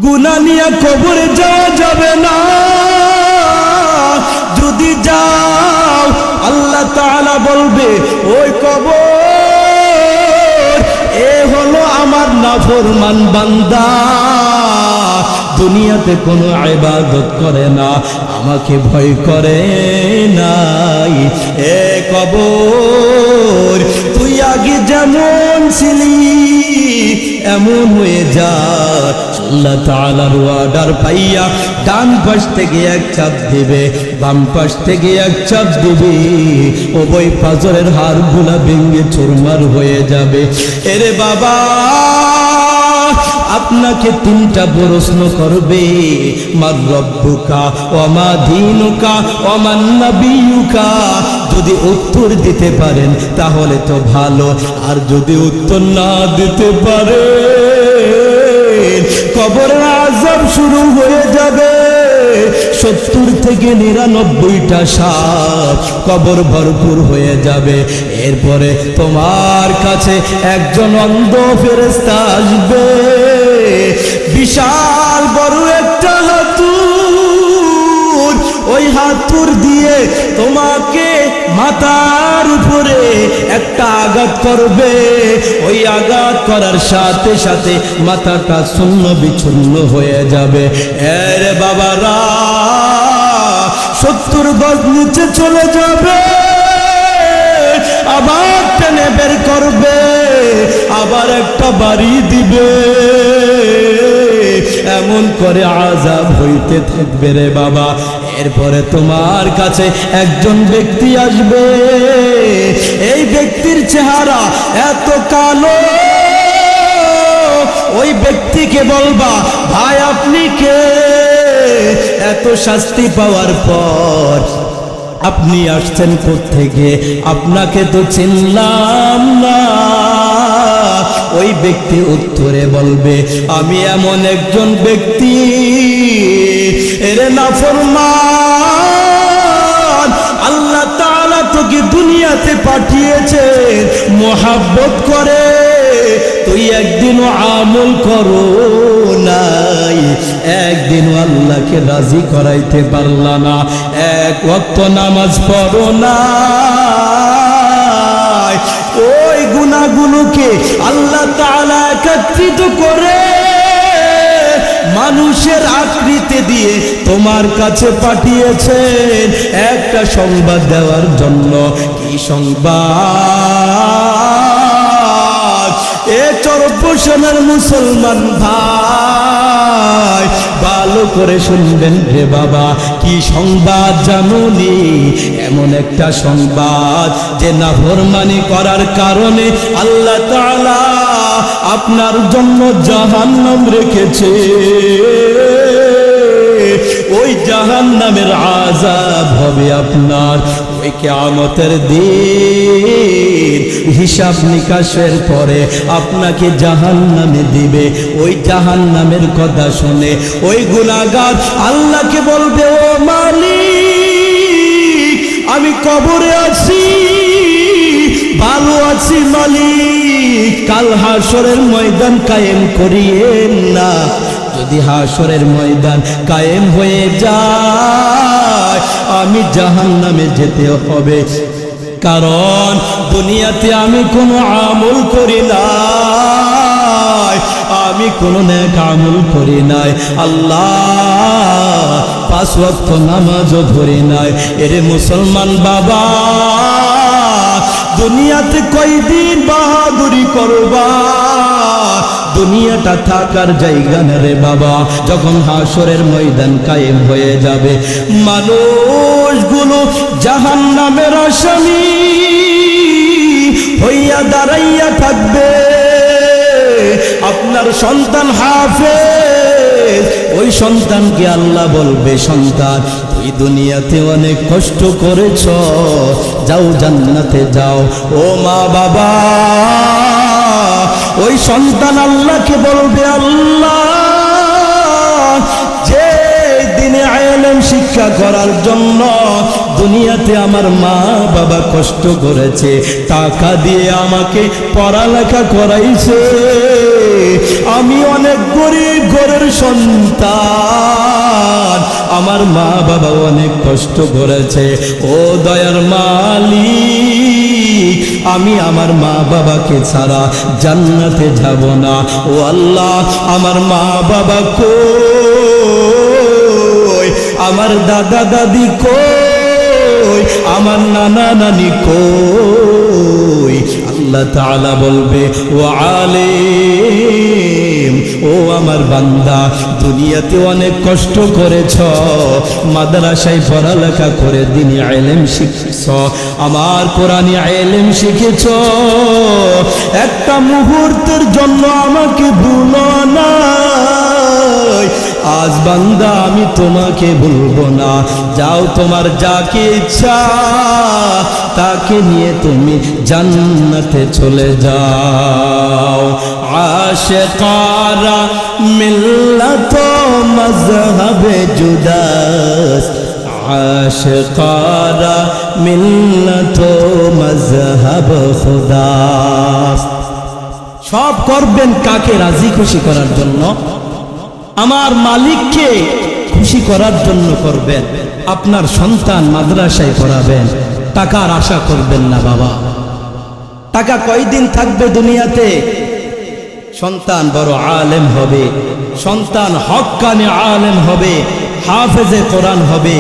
গুনাহ নিয়ে কবরে যাওয়া যাবে না। যদি যাও আল্লাহ তাআলা বলবে ওই কবর এ হলো আমার নাফরমান বান্দা, দুনিয়াতে কোনো ইবাদত করে না, আমাকে ভয় করে নাই। এ কবর তুই আগে যেমন ছিলি এমন হয়ে যা। আল্লাহ তাআলার ওয়ার্ডার পাইয়া ডান পাশ থেকে এক চাপ দিবে, বাম পাশ থেকে এক চাপ দিবে, উভয় পাঁজরের হাড়গুলা ভেঙে চুরমার হয়ে যাবে। এরে বাবা, আপনাকে তিনটা প্রশ্ন করবে, মার রব্বুকা ওয়া মা দীনুকা ওয়া মান নাবিয়ুকা। যদি উত্তর দিতে পারেন তাহলে তো ভালো, আর যদি উত্তর না দিতে পারে কবরের আযাব শুরু হয়ে যাবে। 70 থেকে 99টা সাপ কবর ভরপুর হয়ে যাবে। এরপরে তোমার কাছে একজন অন্ধ ফেরেশতা আসবে, বিশাল বড় একটা হাতুড়, ওই হাতুড় দিয়ে তোমাকে মাথার উপরে একটা আঘাত করবে। ওই আঘাত করার সাথে সাথে মাথাটা শূন্য বিচ্ছিন্ন হয়ে যাবে। এরে বাবারা, 70 গজ নিচে চলে যাবে, আবার টেনে বের করবে, আবার একটা বাড়ি দিবে। এমন করে আযাব হইতে থাকবে রে বাবা। এরপরে তোমার কাছে একজন ব্যক্তি আসবে, এই ব্যক্তির চেহারা এত কালো, ওই ব্যক্তিকে বলবা ভাই আপনি কে? এত শাস্তি পাওয়ার পর আপনি আসছেন কোত্থেকে? আপনাকে তো চিনলাম না। ওই ব্যক্তি উত্তরে বলবে আমি এমন একজন ব্যক্তি, এরে নাফরমান, আল্লাহ তাআলা তোকে দুনিয়াতে পাঠিয়েছেন মোহাব্বত করে, তুই একদিনও আমল করো নাই, একদিনও আল্লাহকে রাজি করাইতে পারলা না, এক ওয়াক্ত নামাজ পড়ো না। ওই গুনাহগুলোকে আল্লাহ তাআলা একত্রিত করে মানুষের আকৃতি দিয়ে তোমার কাছে পাঠিয়েছেন একটা সংবাদ দেওয়ার জন্য। কি সংবাদ? এ চরপোষণের মুসলমান ভাই, ভালো করে শুনবেন রে বাবা। কি সংবাদ জানুনি? এমন একটা সংবাদ যে নাফরমানি করার কারণে আল্লাহ তাআলা আপনার জন্য জাহান্নাম রেখেছে। ওই জাহান্নামের আযাব হবে আপনার ওই কিয়ামতের দিন। হিসাব নিকাশের পরে আপনাকে জাহান্নামে দিবে। ওই জাহান্নামের কথা শুনে ওই গুনাহগার আল্লাহকে বলবে ও মালিক, আমি কবরে আছি, ভালো আছি মালিক, কাল হাশরের ময়দান কায়েম করিয়েন না। যদি হাশরের ময়দান কায়েম হয়ে যায় আমি জাহান্নামে যেতে হবে, কারণ দুনিয়াতে আমি কোনো আমল করি নাই, আমি কোনো নেক আমল করি নাই, আল্লাহ 5 ওয়াক্ত নামাজও ধরি নাই। এরে মুসলমান বাবা, দুনিয়াতে কয়দিন বাহাদুরি করবা? দুনিয়াটা থাকার জায়গা না রে বাবা। যখন হাশরের ময়দান কায়েম হয়ে যাবে, মানুষগুলো জাহান্নামের আসামি হইয়া দাঁড়াইয়া থাকবে। আপনার সন্তান হাফেজ, ওই সন্তানকে আল্লাহ বলবে সন্তান তুই দুনিয়াতে অনেক কষ্ট করেছ, যাও জান্নাতে যাও। ও মা বাবা, ওই সন্তান আল্লাহকে বলবে আল্লাহ যে দিনে ইলম শিক্ষা চিকিৎসা করার জন্য দুনিয়াতে আমার মা বাবা কষ্ট করেছে, টাকা দিয়ে আমাকে পড়ালেখা করাইছে। আমি অনেক গরিব ঘরের সন্তান, আমার মা বাবা অনেক কষ্ট করেছে। ও দয়ার মালিক, আমি আমার মা বাবাকে ছাড়া জান্নাতে যাব না। ও আল্লাহ, আমার মা বাবা কই, আমার দাদা দাদি কই, আমার নানা নানি কই? আল্লাহ তাআলা বলবে, ও আলেম, ও আমার বান্দা, দুনিয়াতে অনেক কষ্ট করেছ, মাদ্রাসায় পড়ালেখা করে দ্বীনি ইলম শিখেছ, আমার কোরআনী ইলম শিখেছ, একটা মুহূর্তের জন্য আমাকে ভুলো না। আজ বান্দা আমি তোমাকে ভুলবো না। যাও, তোমার যাকে ইচ্ছা তাকে নিয়ে তুমি জান্নাতে চলে যাও। আশিকারা মিল্লাত মযহবে জুদাস, আশিকারা মিল্লাত মযহব খুদাস। সব করবেন কাকে রাজি খুশি করার জন্য? আমার মালিককে খুশি করার জন্য করবেন। আপনার সন্তান মাদ্রাসায় পড়াবেন, টাকার আশা করবেন না বাবা। টাকা কয়দিন থাকবে দুনিয়াতে? সন্তান বড় আলেম হবে, সন্তান হক্কানি আলেম হবে, হাফেজে কোরআন হবে।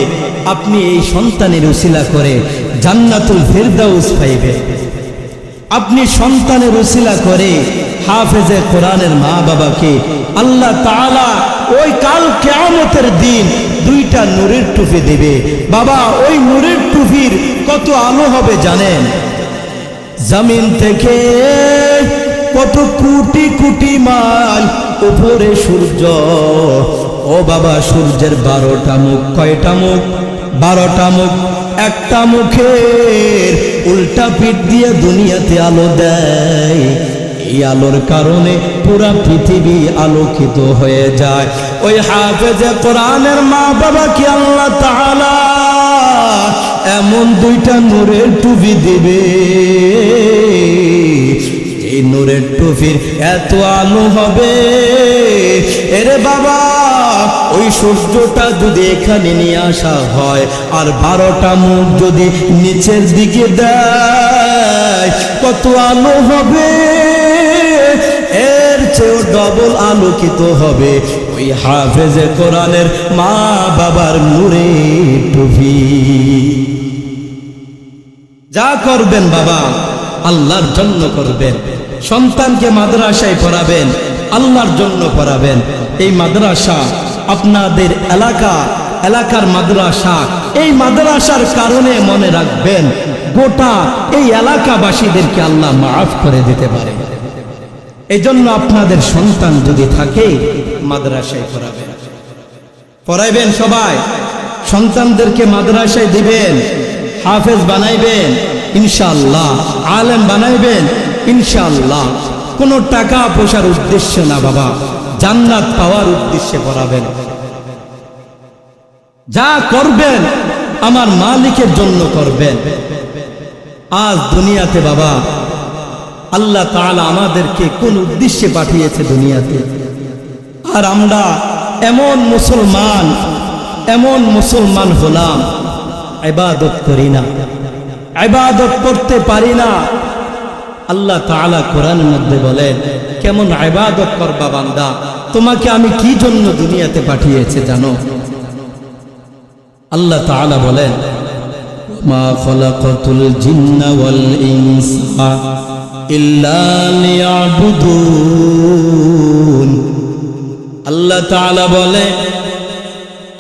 আপনি এই সন্তানের উসিলা করে জান্নাতুল ফিরদাউস পাইবেন। আপনি সন্তানের উসিলা করে হাফেজে কোরআনের মা বাবাকে আল্লাহ তাআলা ওই কাল কিয়ামতের দিন দুইটা নূরের টুপি দিবে। বাবা, ওই নূরের টুপির কত আলো হবে জানেন? জমিন থেকে কত কোটি কোটি মাইল উপরে সূর্য। ও বাবা, সূর্যের 12টা মুখ। কয়টা মুখ? 12টা মুখ। একটা মুখের উল্টা পিঠ দিয়ে দুনিয়াতে আলো দেয়। এই আলোর কারণে পুরা পৃথিবী আলোকিত হয়ে যায়। ওই হাফেজে কোরআনের মা বাবাকে আল্লাহ তাআলা এমন দুইটা নূরের টুপি দিবে, এই নূরের টুপির এত আলো হবে, এরে বাবা, ওই সূর্যটা যদি এখানে নিয়ে আসা হয় আর 12টা মুখ যদি নিচের দিকে দেয়, কত আলো হবে? এর চেয়েও ডবল আলোকিত হবে ওই হাফেজে কোরআনের মা বাবার নূরের টুপি। যা করবেন বাবা আল্লাহর জন্য করবেন। সন্তানকে মাদ্রাসায় পড়াবেন, আল্লাহর জন্য পড়াবেন। এই মাদ্রাসা আপনাদের এলাকার মাদ্রাসা। এই মাদ্রাসার কারণে মনে রাখবেন গোটা এই এলাকাবাসীদেরকে আল্লাহ মাফ করে দিতে পারে। এই জন্য আপনাদের সন্তান যদি থাকে মাদ্রাসায় পড়াইবেন। সবাই সন্তানদেরকে মাদ্রাসায় দিবেন, হাফেজ বানাইবেন ইনশাআল্লাহ, আলেম বানাইবেন ইনশাআল্লাহ। কোনো টাকা পয়সার উদ্দেশ্য না বাবা, জান্নাত পাওয়ার উদ্দেশ্যে পড়াবেন। যা করবেন আমার মালিকের জন্য করবেন। আজ দুনিয়াতে বাবা আল্লাহ তাআলা আমাদেরকে কোন উদ্দেশ্যে পাঠিয়েছে দুনিয়াতে, আর আমরা এমন মুসলমান হলাম, ইবাদত করি না, ইবাদত করতে পারি না। আল্লাহ তাআলা কোরআনের মধ্যে বলেন, কেমন ইবাদত করবা বান্দা? তোমাকে আমি কি জন্য দুনিয়াতে পাঠিয়েছে জানো? আল্লাহ তাআলা বলেন, মা খালাকাতুল জিন্না ওয়াল ইনসা ইল্লা লিয়াবুদুন। আল্লাহ তাআলা বলে,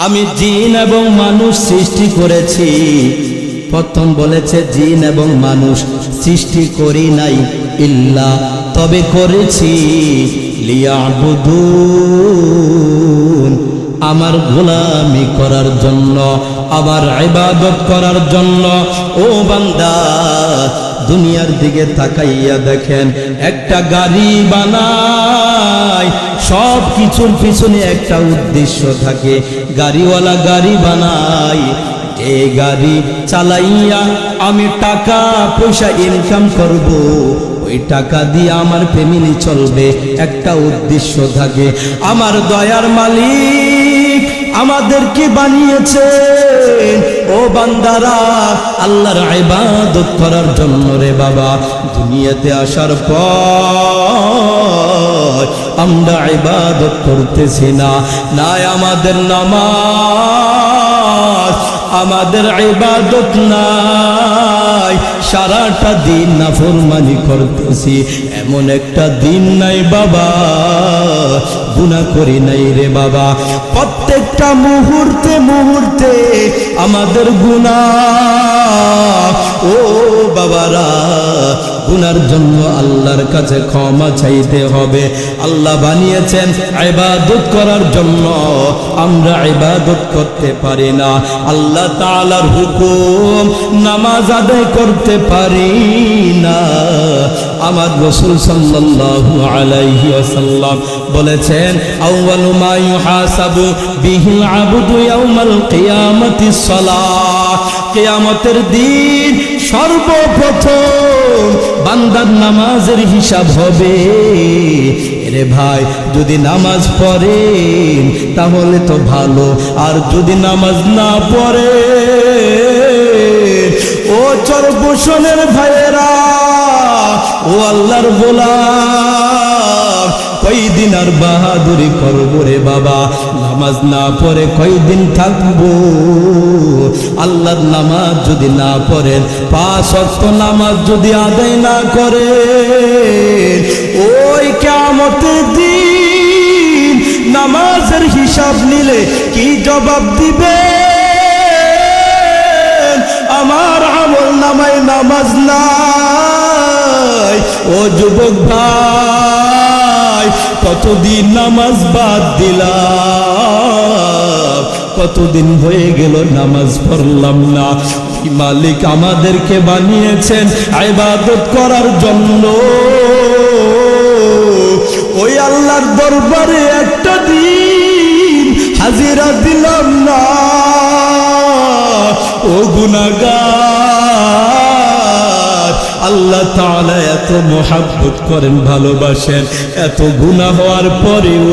আমি জিন এবং মানুষ সৃষ্টি করেছি। প্রথম বলেছে জিন এবং মানুষ সৃষ্টি করি নাই, ইল্লা তবে করেছি লিয়াবুদুন, আমার গোলামি করার জন্য, আমার ইবাদত করার জন্য। ও বান্দা, দুনিয়ার দিকে তাকাইয়া দেখেন, একটা গাড়ি বানায়, সব কিছুর পিছনে একটা উদ্দেশ্য থাকে। গাড়িওয়ালা গাড়ি বানায়, এই গাড়ি চালাইয়া আমি টাকা পয়সা ইনকাম করব, ওই টাকা দিয়ে আমার ফ্যামিলি চলবে, একটা উদ্দেশ্য থাকে। আমার দয়ার মালিক আমাদেরকে বানিয়েছেন ও বান্দারা আল্লাহর ইবাদত করার জন্য রে বাবা। দুনিয়াতে আসার পর আমরা ইবাদত করতেছি না, নাই আমাদের নামাজ, আমাদের ইবাদত নাই, সারাটা দিন নাফরমানি করতেছি। এমন একটা দিন নাই বাবা গুনাহ করি নাই রে বাবা। প্রত্যেকটা মুহূর্তে মুহূর্তে আমাদের গুনাহ, ও বাবারা গুনার জন্য আল্লাহর কাছে ক্ষমা চাইতে হবে। আল্লাহ বানিয়েছেন ইবাদত করার জন্য, আমরা ইবাদত করতে পারি না। আল্লাহ তাআলার হুকুম নামাজ আদায় করতে পারি না। আমার রাসূল সাল্লাল্লাহু আলাইহি ওয়াসাল্লাম বলেছেন, আউয়ালু মা ইউহাসাবু বিহিল আবদু ইয়াউমাল কিয়ামাতিস সালাহ। কিয়ামতের দিন সর্বপ্রথম বান্দার নামাজের হিসাব হবে। রে ভাই, যদি নামাজ পড়েন তাহলে তো ভালো, আর যদি নামাজ না পড়ে, ও চরবসনের ভাইয়েরা, ও আল্লাহর গোলাম, কয়দিন আর বাহাদুরি করবো রে বাবা? নামাজ না পড়ে কয়দিন থাকবো? আল্লাহর নামাজ যদি না পড়েন, 5 ওয়াক্ত নামাজ যদি আদায় না করে, ওই কিয়ামতের দিন নামাজের হিসাব নিলে কি জবাব দিবে? আমার আমল নামায় নামাজ নাই। ও যুবক ভাই, কতদিন নামাজ বাদ দিলাম, কতদিন হয়ে গেল নামাজ পড়লাম না। মালিক আমাদেরকে বানিয়েছেন ইবাদত করার জন্য। ওই আল্লাহর দরবারে একটা দিন হাজিরা দিলাম না, ও গুনাহগার। আল্লাহ তাআলা এত মোহাব্বত করেন, ভালোবাসেন, এত গুনাহ হওয়ার পরেও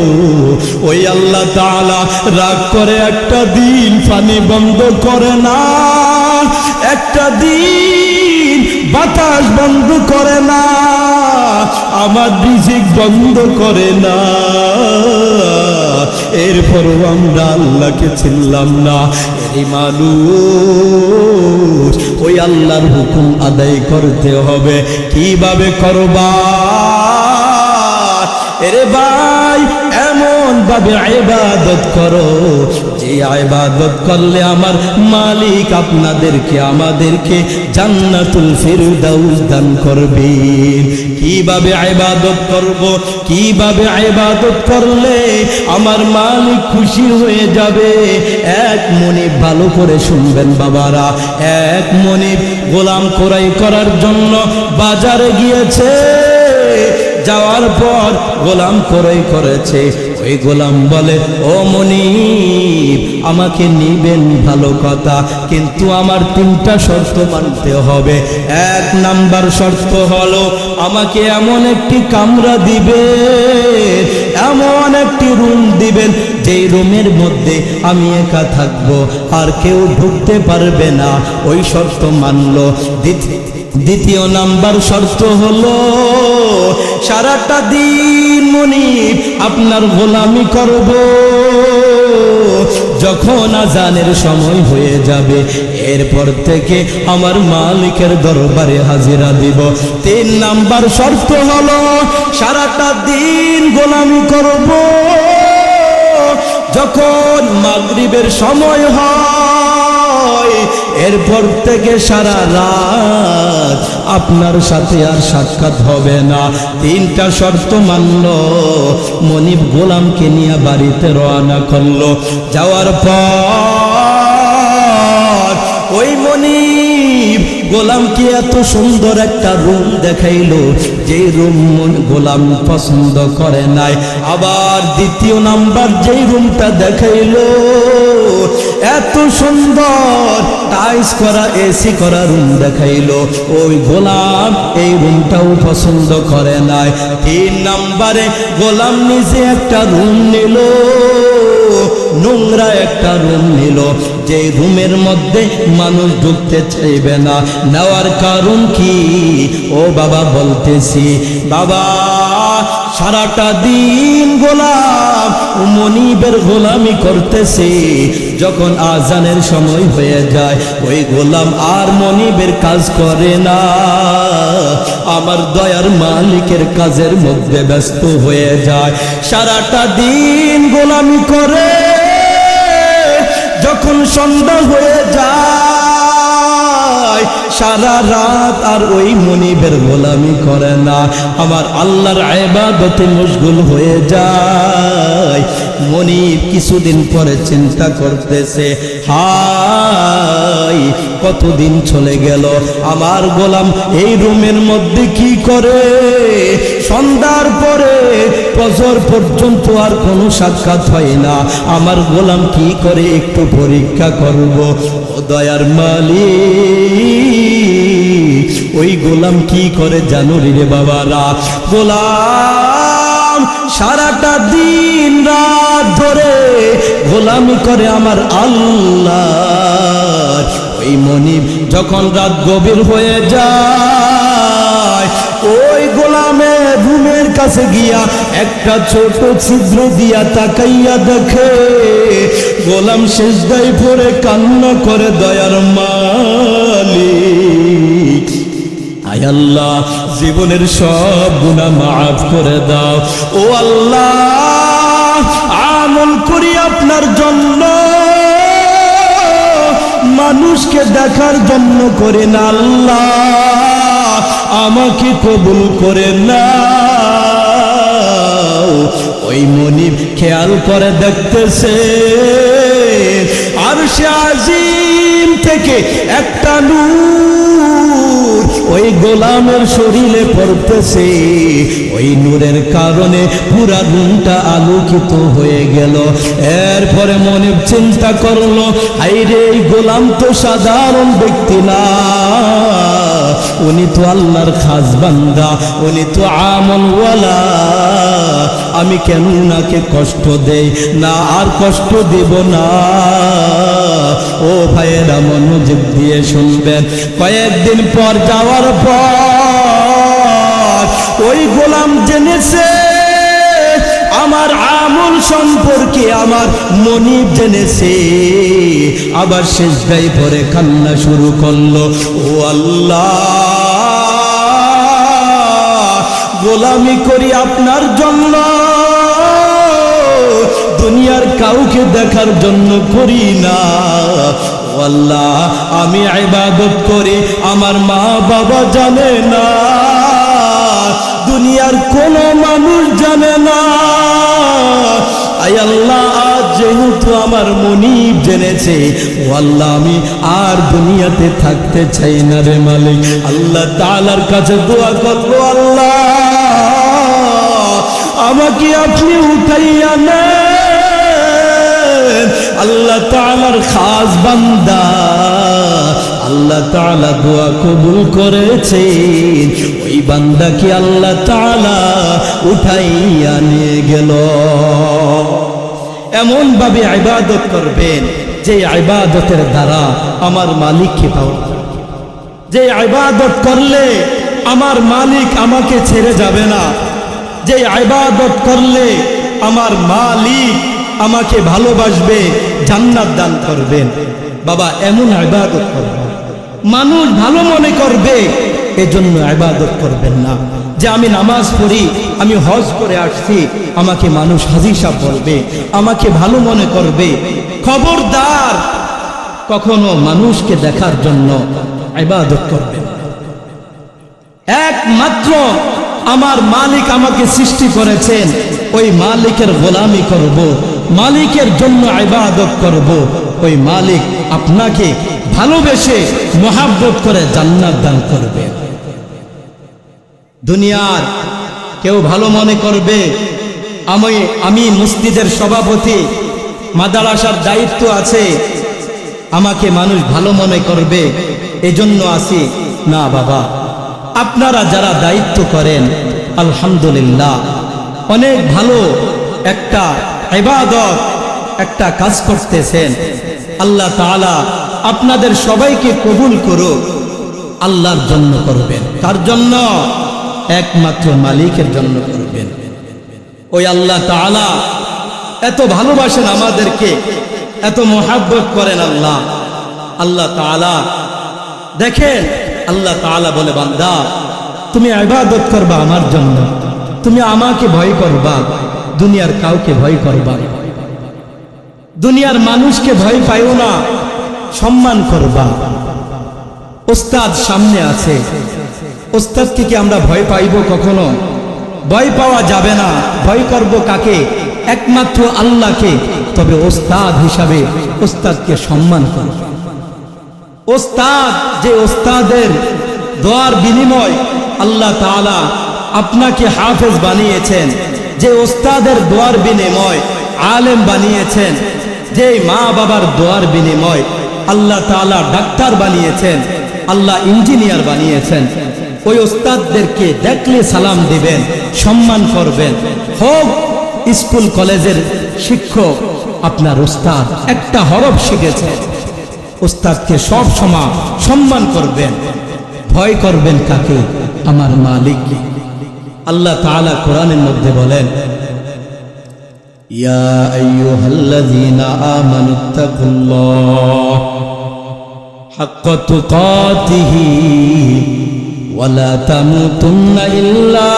ওই আল্লাহ তাআলা রাগ করে একটা দিন পানি বন্ধ করে না, একটা দিন বাতাস বন্ধ করে না, আমার রিজিক বন্ধ করে না। এরপরও আমরা আল্লাহকে চিনলাম না। এই মানুষ, ওই আল্লাহর হুকুম আদায় করতে হবে। কিভাবে করবা? এরে ভাই, এমন ভাবে ইবাদত করো যে ইবাদত করলে আমার মালিক আপনাদেরকে আমাদেরকে জান্নাতুল ফিরদাউস দান করবেন। কিভাবে ইবাদত করব? কিভাবে ইবাদত করলে আমার মালিক খুশি হয়ে যাবে? এক মনিব, ভালো করে শুনবেন বাবারা, এক মনিব গোলাম ক্রয় করার জন্য বাজারে গিয়েছে। যাওয়ার পর গোলাম ক্রয় করেছে। ওই গোলাম বলে, ও মনিব, আমাকে নিবেন ভালো কথা, কিন্তু আমার 3টা শর্ত মানতে হবে। 1 নাম্বার শর্ত হলো আমাকে এমন একটি কামরা দিবে, এমন একটি রুম দিবেন যেই রুমের মধ্যে আমি একা থাকবো, আর কেউ ঢুকতে পারবে না। ওই শর্ত মানলো। দ্বিতীয় নাম্বার শর্ত হলো সারাটা দিন মনিব আপনার গোলামি করব, যখন আজানের সময় হয়ে যাবে এরপর থেকে আমার মালিকের দরবারে হাজিরা দিব। 3 নাম্বার শর্ত হলো সারাটা দিন গোলামি করব, যখন মাগরিবের সময় হয় এরপর থেকে সারা রাত আপনার সাথে আর সাক্ষাৎ হবে না। 3টা শর্ত মানল। মনিব গোলামকে নিয়ে বাড়িতে রওনা করলো। যাওয়ার পর ওই মনিব গোলামকে এত সুন্দর একটা রুম দেখাইলো, যে রুম গোলাম পছন্দ করে নাই। আবার দ্বিতীয় নাম্বার যেই রুমটা দেখাইলো, এত সুন্দর টাইলস করা এসি করা রুম দেখাইলো, ওই গোলাম এই রুমটাও পছন্দ করে নাই। তিন নাম্বারে গোলাম নিজে একটা রুম নিল, নোংরা একটা রুম নিল, যে রুমের মধ্যে মানুষ ঢুকতে চাইবে না। নেওয়ার কারণ কি? ও বাবা বলতেছি, বাবা সারাটা দিন গোলাম মনিবের গোলামি করতেছে, যখন আজানের সময় হয়ে যায় ওই গোলাম আর মনিবের কাজ করে না, আমার দয়ার মালিকের কাজের মধ্যে ব্যস্ত হয়ে যায়। সারাটা দিন গোলামি করে, যখন সন্ধ্যা হয়ে যায় সারা রাত আর ওই মনিবের গোলামি করে না, আমার আল্লাহর ইবাদতে মশগুল হয়ে যায়। মনিব কিছুদিন পরে চিন্তা করতেছে, হায় কতদিন চলে গেল, আমার গোলাম এই রুমের মধ্যে কি করে? সন্ধ্যার পরে ফজর পর্যন্ত আর কোনো সাক্ষাৎ হয় না, আমার গোলাম কি করে একটু পরীক্ষা করব। ও দয়ার মালিক, ওই গোলাম কি করে জানো রে বাবারা? গোলাম সারাটা দিন রাত ধরে গোলামি করে আমার আল্লাহ। ওই মনিব যখন রাত গভীর হয়ে যায়, ওই গোলামের রুমের কাছে গিয়া একটা ছোট ছিদ্র দিয়া তাকাইয়া দেখে গোলাম সেজদায় পড়ে কান্না করে, দয়ার মালিক, আয় আল্লাহ জীবনের সব গুনাহ মাফ করে দাও। ও আল্লাহ, আমল করি আপনার জন্য, মানুষকে দেখার জন্য করে না, আল্লাহ আমাকে কবুল করে না। ওই মনিব খেয়াল করে দেখতেছে, আরশে আজিম থেকে একটা নূর ওই গোলামের শরীরে পড়তেছে, ওই নূরের কারণে পুরা রুমটা আলোকিত হয়ে গেল। এরপরে মনিব চিন্তা করলো, হায়রে এই গোলাম তো সাধারণ ব্যক্তি না, উনি তো আল্লাহর খাস বান্দা, উনি তো আমলওয়ালা, আমি কেন উনাকে কষ্ট দেই না, আর কষ্ট দেব না। ও ভাইয়েরা মনোযোগ দিয়ে শুনবেন, কয়েকদিন পর যাওয়ার পর ওই গোলাম জেনেছে আমার আমল সম্পর্কে, আমার মনিব জেনেছে, আবার সেজদায় পড়ে কান্না শুরু করলো, ও আল্লাহ গোলামি করি আপনার জন্য, দুনিয়ার কাউকে দেখার জন্য করি না। ও আল্লাহ আমি ইবাদত করি আমার মা বাবা জানে না, দুনিয়ার কোনো মানুষ জানে না। আয় আল্লাহ আজ যেহেতু আমার মনিব জেনেছে, ও আল্লাহ আমি আর দুনিয়াতে থাকতে চাই না রে মালিক। আল্লাহ তাআলার কাছে দোয়া করলো, আল্লাহ আমাকে আপনি উঠাইয়া নেন। আল্লাহ তাআলার খাস বান্দা, আল্লাহ তাআলা দোয়া কবুল করেছেন, ওই বান্দাকে আল্লাহ তাআলা উঠাইয়া নিয়ে গেল। এমন ভাবে ইবাদত করবেন যে ইবাদতের দ্বারা আমার মালিককে পাওয়া যায়, যে ইবাদত করলে আমার মালিক আমাকে ছেড়ে যাবে না, যে ইবাদত করলে আমার মালিক আমাকে ভালোবাসবে, জান্নাত দান করবেন। বাবা এমন ইবাদত করবেন মানুষ ভালো মনে করবে, এজন্য ইবাদত করবেন না যে আমি নামাজ পড়ি, আমি হজ করে আসছি, আমাকে মানুষ হাজী সাহেব বলবে, আমাকে ভালো মনে করবে। খবরদার, কখনো মানুষকে দেখার জন্য ইবাদত করবেন। একমাত্র আমার মালিক আমাকে সৃষ্টি করেছেন, ওই মালিকের গোলামি করব, মালিকের জন্য ইবাদত করব। ওই মালিক আপনাকে ভালোবেসে মহাব্বত করে জান্নাত দান করবে। দুনিয়ার কেউ ভালো মনে করবে আমি মসজিদের সভাপতি, মাদ্রাসার দায়িত্ব আছে, আমাকে মানুষ ভালো মনে করবে এজন্য আসি। না বাবা, আপনারা যারা দায়িত্ব করেন আলহামদুলিল্লাহ, অনেক ভালো একটা ইবাদত, একটা কাজ করতেছেন। আল্লাহ তাআলা আপনাদের সবাইকে কবুল করুক। আল্লাহর জন্য করবেন। কার জন্য? একমাত্র মালিকের জন্য করবেন। ওই আল্লাহ তাআলা এত ভালোবাসেন আমাদেরকে, এত মহাব্বত করেন আল্লাহ। আল্লাহ তাআলা দেখেন, আল্লাহ তাআলা বলে, বান্দা তুমি ইবাদত করবা আমার জন্য, তুমি আমাকে ভয় করবা, দুনিয়ার কাউকে ভয় করবা না, দুনিয়ার মানুষকে ভয় পাইও না, সম্মান করবা। ওস্তাদ সামনে আছে, ওস্তাদকে কি আমরা ভয় পাইব কখনো? ভয় পাওয়া যাবে না। ভয় করব কাকে? একমাত্র আল্লাহকে। তবে ওস্তাদ হিসাবে ওস্তাদকে সম্মান করব। ওস্তাদ, যে ওস্তাদের দোয়ার বিনিময় আল্লাহ তাআলা আপনাকে হাফেজ বানিয়েছেন, যে ওস্তাদের দোয়ার বিনিময় আলেম বানিয়েছেন, যে মা বাবার দোয়ার বিনিময় আল্লাহ তাআলা ডাক্তার বানিয়েছেন, আল্লাহ ইঞ্জিনিয়ার বানিয়েছেন, ওই ওস্তাদদেরকে দেখলে সালাম দিবেন, সম্মান করবেন। হোক স্কুল কলেজের শিক্ষক, আপনার ওস্তাদ একটা হরফ শিখেছে, ওস্তাদকে সব সময় সম্মান করবেন। ভয় করবেন কাকে? আমার মালিক। আল্লাহ তাআলা কোরআনের মধ্যে বলেন, ইয়া আইয়ুহাল্লাযীনা আমানুত্তাকুল্লাহ হাক্কা তুকাতিহি ওয়া লা তামুতুন্না ইল্লা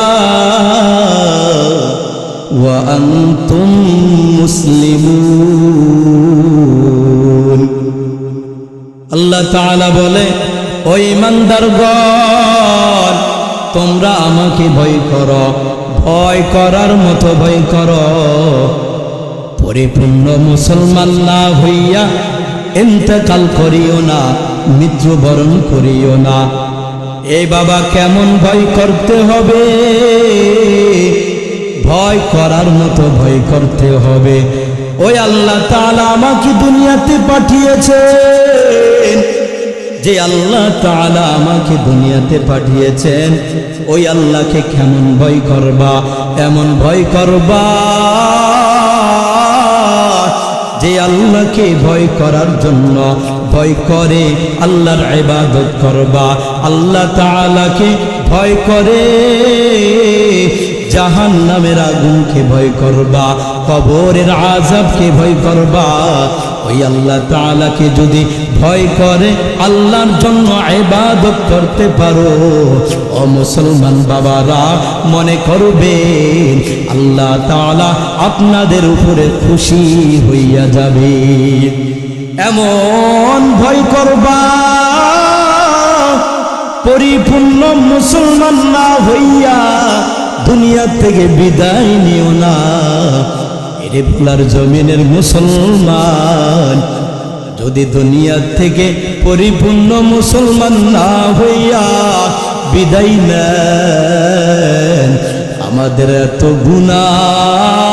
ওয়া আনতুম মুসলিমুন। আল্লাহ তাআলা বলে, ও ঈমানদারগণ, তোমরা আমাকে ভয় করো, ভয় করার মতো ভয় করো। পরিপূর্ণ মুসলমান না হইয়া ইন্তেকাল করিও না, মৃত্যুবরণ করিও না। এই বাবা কেমন ভয় করতে হবে? ভয় করার মতো ভয় করতে হবে। ওই আল্লাহ তাআলা আমাকে দুনিয়াতে পাঠিয়েছেন, যে আল্লাহ তাআলা আমাকে দুনিয়াতে পাঠিয়েছেন, ওই আল্লাহকে কেমন ভয় করবা? এমন ভয় করবা যে আল্লাহকে ভয় করার জন্য ভয় করে আল্লাহর ইবাদত করবা। আল্লাহ তাআলাকে ভয় করে জাহান্নামের আগুনকে ভয় করবা, কবরের আযাবকে ভয় করবা। ওই আল্লাহ তাআলাকে যদি ভয় করে আল্লাহর জন্য ইবাদত করতে পারো, ও মুসলমান বাবারা, মনে করবেন আল্লাহ তাআলা আপনাদের উপরে খুশি হইয়া যাবে। এমন ভয় করবা, পরিপূর্ণ মুসলমান না হইয়া দুনিয়া থেকে বিদায় নিও না। এরে ভোলার জমিনের মুসলমান, যদি দুনিয়া থেকে পরিপূর্ণ মুসলমান না হইয়া বিদায় নেন, আমাদের এত গুনাহ,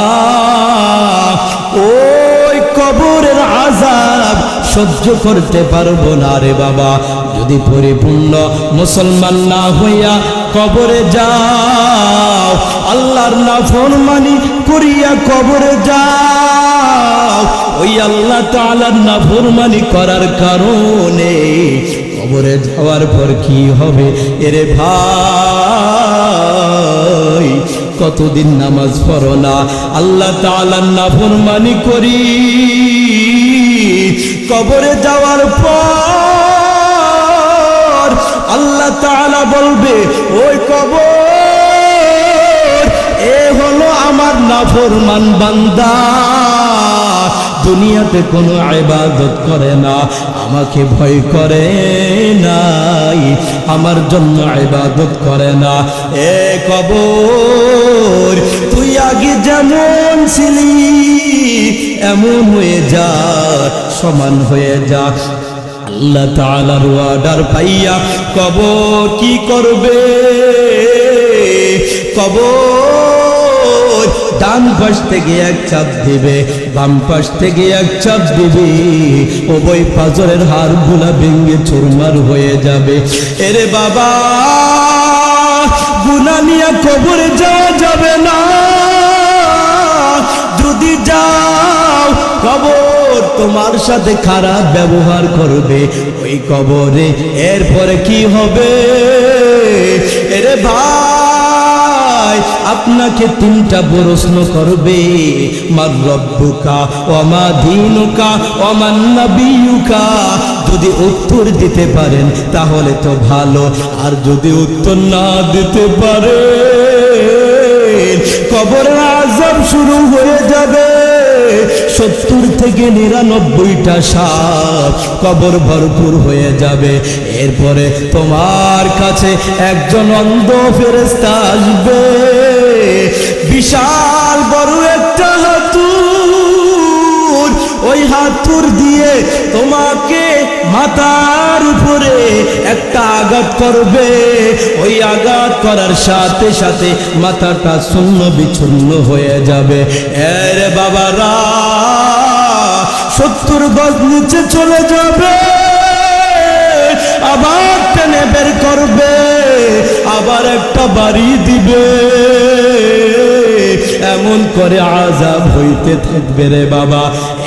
ওই কবরের আযাব সহ্য করতে পারবো না রে বাবা। যদি পরিপূর্ণ মুসলমান না হইয়া কবরে যাও, আল্লাহর নাফরমানি করিয়া কবরে যাও, ওই আল্লাহ তাআলার নাফরমানি করার কারণে কবরে যাওয়ার পর কি হবে? এরে ভাই, কতদিন নামাজ পড়ো না, আল্লাহ তাআলার নাফরমানি করি, কবরে যাওয়ার পর আল্লাহ তাআলা বলবে, ওই কবর, এ হলো আমার নাফরমান বান্দা, দুনিয়াতে কোনো ইবাদত করে না, আমাকে ভয় করে নাই, আমার জন্য ইবাদত করে না। এ কবর, তুই আগে যেমন ছিলি এমন হয়ে যা, সমান হয়ে যা। আল্লাহ তাআলার ওয়ার্ডার পাইয়া কবর কি করবে? কবর ডান পাশ থেকে এক চাপ দিবে, বাম পাশ থেকে এক চাপ দিবে, উভয় পাঁজরের হাড়গুলা ভেঙে চুরমার হয়ে যাবে। এরে বাবা, গুনাহ নিয়ে কবরে যাওয়া যাবে না। যদি যাও, কবর তোমার সাথে খারাপ ব্যবহার করবে ওই কবরে। এরপরে কি হবে? এরে ভাই, আপনাকে তিনটা প্রশ্ন করবে, মার রব্বুকা ওয়া মা দীনুকা ওয়া মান নাবিয়ুকা। যদি উত্তর দিতে পারেন তাহলে তো ভালো, আর যদি উত্তর না দিতে পারে কবরের আযাব শুরু হয়ে যাবে। 70 থেকে 99টা সাপ কবর ভরপুর হয়ে যাবে। এরপরে তোমার কাছে একজন অন্ধ ফেরেশতা আসবে, বিশাল বড় একটা হাতুর, ওই হাতুর দিয়ে তোমাকে মাথার উপরে একটা আঘাত করবে। ওই আঘাত করার সাথে সাথে মাথাটা শূন্য বিচ্ছিন্ন হয়ে যাবে। এর বাবারা 70 গজ নিচে চলে যাবে, আবার টেনে বের করবে, আবার একটা বাড়ি দিবে। এমন করে আযাব হইতে থাকবে রে বাবা।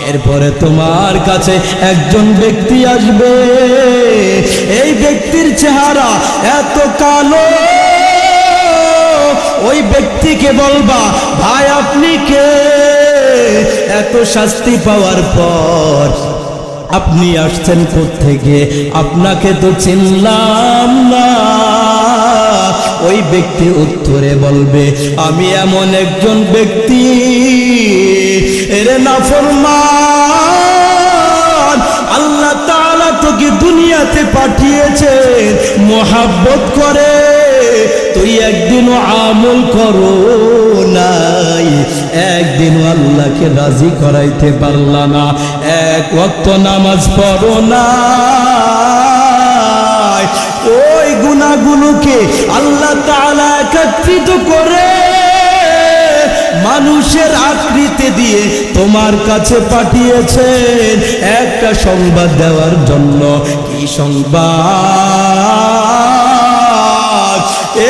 এরপরে তোমার কাছে একজন ব্যক্তি আসবে, এই ব্যক্তির চেহারা এত কালো, ওই ব্যক্তিকে বলবা, ভাই আপনি কে? এত শাস্তি পাওয়ার পর আপনি আসছেন কোত্থেকে? আপনাকে তো চিনলাম না। ওই ব্যক্তি উত্তরে বলবে, আমি এমন একজন ব্যক্তি, এরে নাফরমান, আল্লাহ তাআলা তোকে দুনিয়াতে পাঠিয়েছেন মোহাব্বত করে, তুই একদিনও আমল করো নাই, একদিনও আল্লাহকে রাজি করাইতে পারলা না, এক ওয়াক্ত নামাজ পড়ো না। ওই গুনাহগুলোকে আল্লাহ তাআলা একত্রিত করে মানুষের আকৃতি দিয়ে তোমার কাছে পাঠিয়েছেন একটা সংবাদ দেওয়ার জন্য। কি সংবাদ?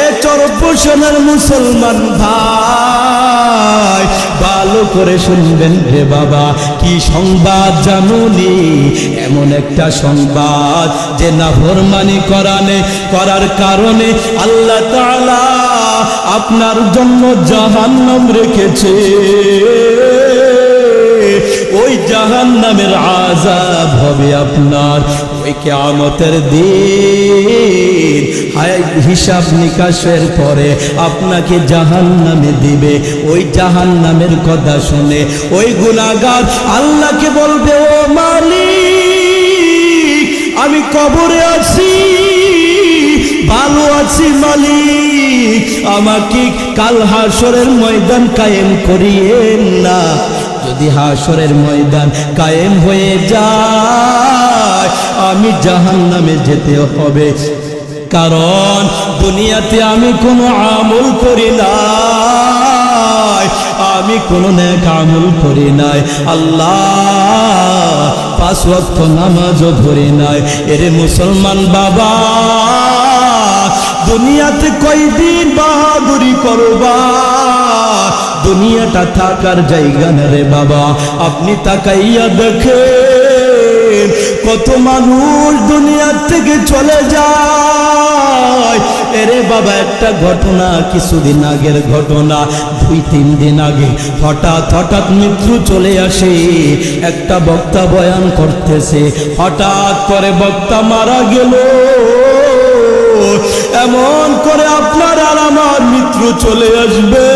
এ চরপোষণের মুসলমান ভাই, ভালো করে শুনবেন রে বাবা। কি সংবাদ জানুনি? এমন একটা সংবাদ যে নাফরমানি করার কারণে আল্লাহ তাআলা আপনার জন্য জাহান্নাম রেখেছে। ওই জাহান্নামের আযাব হবে আপনার ওই কিয়ামতের দিন। হিসাব নিকাশের পরে আপনাকে জাহান্নামে দিবে। ওই জাহান্নামের কথা শুনে ওই গুনাহগার আল্লাহকে বলবে, ও মালিক, আমি কবরে আছি, ভালো আছি মালিক, আমাকে কাল হাসরের ময়দান কায়েম করিয়েন না। যদি হাসরের ময়দান কায়েম হয়ে যায় আমি জাহান্নামে যেতে হবে, কারণ দুনিয়াতে আমি কোনো আমল করি নাই, আমি কোনো নেক আমল করি নাই, আল্লাহ 5 ওয়াক্ত নামাজও ধরি নাই। এরে মুসলমান বাবা, দুনিয়াতে কয়দিন বাহাদুরি করবা? দুনিয়াটা থাকার জায়গা না রে বাবা। আপনি তাকাইয়া দেখেন কত মানুষ দুনিয়ার থেকে চলে যায়। এরে বাবা, একটা ঘটনা, কিছুদিন আগের ঘটনা, 2-3 দিন আগে হঠাৎ মৃত্যু চলে আসে। একটা বক্তা বয়ান করতেছে, হঠাৎ করে বক্তা মারা গেল। এমন করে আপনার আর আমার মৃত্যু চলে আসবে।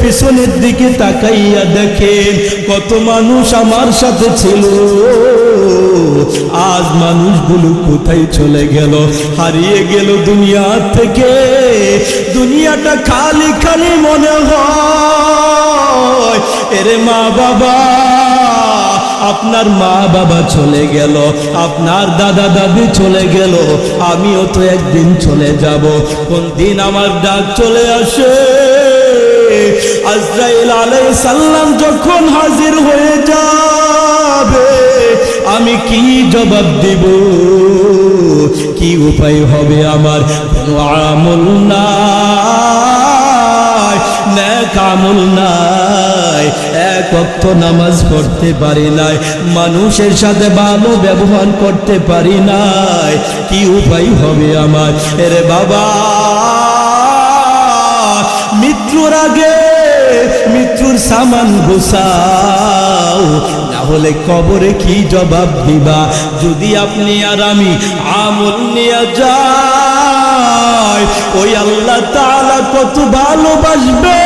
পিছনের দিকে তাকাইয়া দেখেন কত মানুষ আমার সাথে ছিল, আজ মানুষগুলো কোথায় চলে গেল, হারিয়ে গেল দুনিয়া থেকে। দুনিয়াটা খালি খালি মনে হয়। এরে মা বাবা, আপনার মা বাবা চলে গেল, আপনার দাদা দাদি চলে গেল, আমিও তো একদিন চলে যাব। কোন দিন আমার ডাক চলে আসে, আজরাইল আলাইহিস সালাম যখন হাজির হয়ে যাবে, আমি কি জবাব দিব? কি উপায় হবে? আমার কোনো আমল নাই, নেক আমল নাই, এক ওয়াক্ত নামাজ পড়তে পারি নাই, মানুষের সাথে ভালো ব্যবহার করতে পারি নাই, কি উপায় হবে আমার? এরে বাবা, মৃত্যুর আগে মৃত্যুর সামান গোছাও, না হলে কবরে কি জবাব দিবা? যদি আপনি আর আমি আমল নিয়ে যাই, ওই আল্লাহ তাআলা কত ভালোবাসবে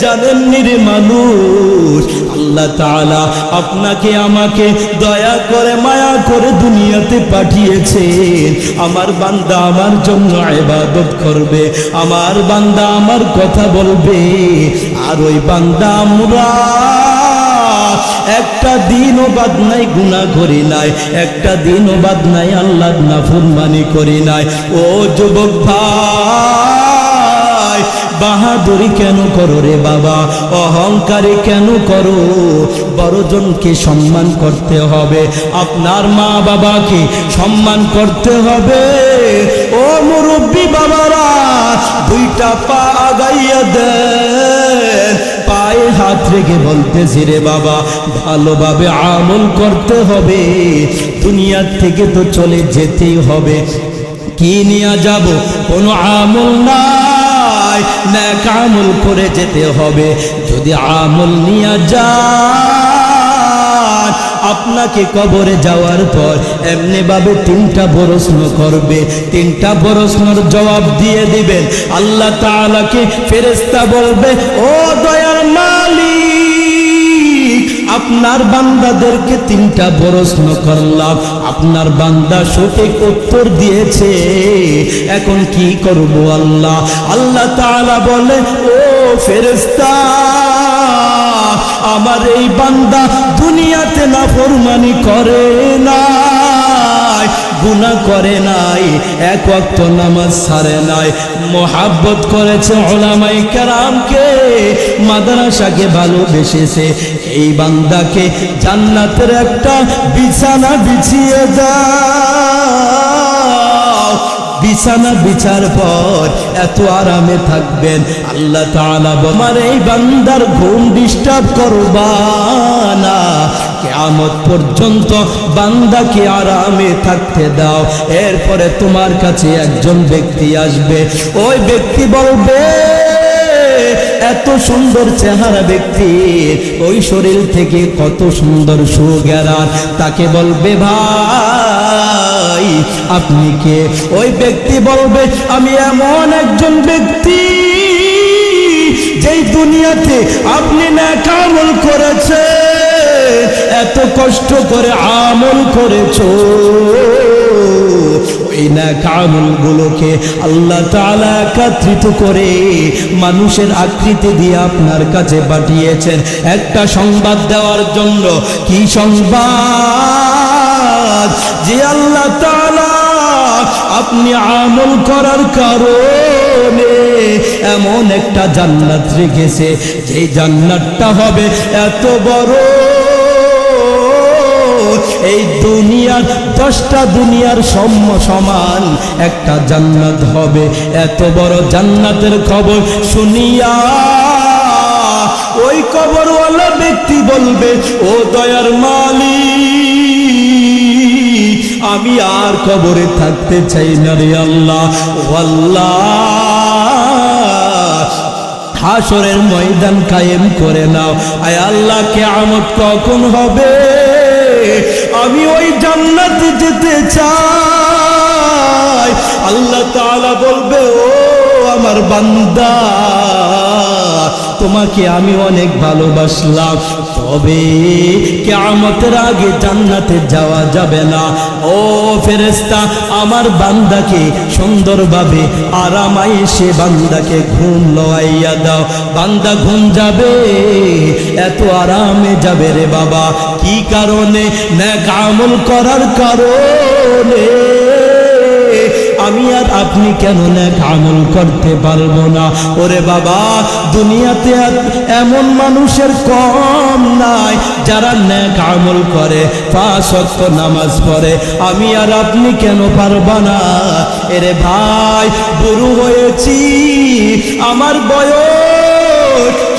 জানেন রে মানুষ। আল্লাহ তাআলা আপনাকে আমাকে দয়া করে মায়া করে দুনিয়াতে পাঠিয়েছেন। আমার বান্দা আমার জন্য ইবাদত করবে, আমার বান্দা আমার কথা বলবে, আর ওই বান্দা আমরা একটা দিনও বাদ নাই গুনাহ করি নাই, একটা দিনও বাদ নাই আল্লাহর নাফরমানি করি নাই। ও যুবক ভাই, বাহাদুরি কেন করো রে বাবা? অহংকারী কেন করো? বড়জনকে সম্মান করতে হবে, আপনার মা বাবাকে সম্মান করতে হবে। ও মুরব্বী বাবারা, দুইটা পা আগাইয়া দেন, পায়ে হাত রেখে বলতেছি রে বাবা, ভালোভাবে আমল করতে হবে। দুনিয়ার থেকে তো চলে যেতেই হবে, কি নিয়ে যাব? কোনো আমল নাই, নেক আমল করে যেতে হবে। যদি আমল নিয়ে যান, আপনাকে কবরে যাওয়ার পর এমনি ভাবে তিনটা প্রশ্ন করবে, তিনটা প্রশ্নের জবাব দিয়ে দিবেন। আল্লাহ তাআলাকে ফেরেশতা বলবে, ও দয়ার মালিক, আপনার বান্দাদেরকে তিনটা প্রশ্ন করলাম, আপনার বান্দা সঠিক উত্তর দিয়েছে, এখন কি করব আল্লাহ? আল্লাহ তাআলা বলে, ও ফেরেশতা, আমার এই বান্দা দুনিয়াতে নাফরমানি করে নাই, গুনাহ করে নাই, এক ওয়াক্ত নামাজ ছাড়ে নাই, মোহাব্বত করেছে উলামায়ে কেরামকে, মাদ্রাসাকে ভালোবেসেছে। এই বান্দাকে জান্নাতের একটা বিছানা বিছিয়ে দাও, বিছানা বিছার পর এত আরামে থাকবেন। আল্লাহ তাআলা আমার এই বান্দার ঘুম ডিস্টার্ব করবা না, কিয়ামত পর্যন্ত বান্দাকে আরামে থাকতে দাও। এরপরে তোমার কাছে একজন ব্যক্তি আসবে, ওই ব্যক্তি বলবে, এত সুন্দর চেহারা ব্যক্তি, ওই শরীর থেকে কত সুন্দর সুঘ্রাণ, তাকে বলবে, ভাই আপনি কে? ওই ব্যক্তি বলবে, আমি এমন একজন ব্যক্তি যেই দুনিয়াতে আপনি নেক আমল করেছেন, এত কষ্ট করে আমল করেছো, ওই নেক আমলগুলোকে আল্লাহ তাআলা একত্রিত করে মানুষের আকৃতি দিয়ে আপনার কাছে পাঠিয়েছেন একটা সংবাদ দেওয়ার জন্য। কি সংবাদ? যে আল্লাহ তাআলা আপনি আমল করার কারণে এমন একটা জান্নাত রেখেছে, যে জান্নাতটা হবে এত বড়, এই দুনিয়ার 10টা দুনিয়ার সমান একটা জান্নাত হবে। এত বড় জান্নাতের খবর শুনিয়া ওই কবরওয়ালা ব্যক্তি বলবে, ও দয়ার মালিক, আমি আর কবরে থাকতে চাই না রে আল্লাহ। ও আল্লাহ, হাসরের ময়দান কায়েম করে নাও। আয় আল্লাহ, কিয়ামত কখন হবে? আমি ওই জান্নাতে যেতে চাই। আল্লাহ তাআলা বলবে, ও আমার বান্দা, তোমাকে আমি অনেক ভালোবাসলাম, তবে কিয়ামতের আগে জান্নাতে যাওয়া যাবে না। ও ফেরেশতা, আমার বান্দাকে সুন্দরভাবে আরামাইশে বান্দাকে ঘুম লওয়াইয়া দাও। বান্দা ঘুম যাবে, এত আরামে যাবে রে বাবা। কি কারণে? নেক আমল করার কারণে। আমি আর আপনি কেন নেক আমল করতে পারবো না? ওরে বাবা, দুনিয়াতে এমন মানুষের কম নাই যারা নেক আমল করে, 5 ওয়াক্ত নামাজ পড়ে। আমি আর আপনি কেন পারবা না? এরে ভাই, বুড়ো হয়েছি, আমার বয়স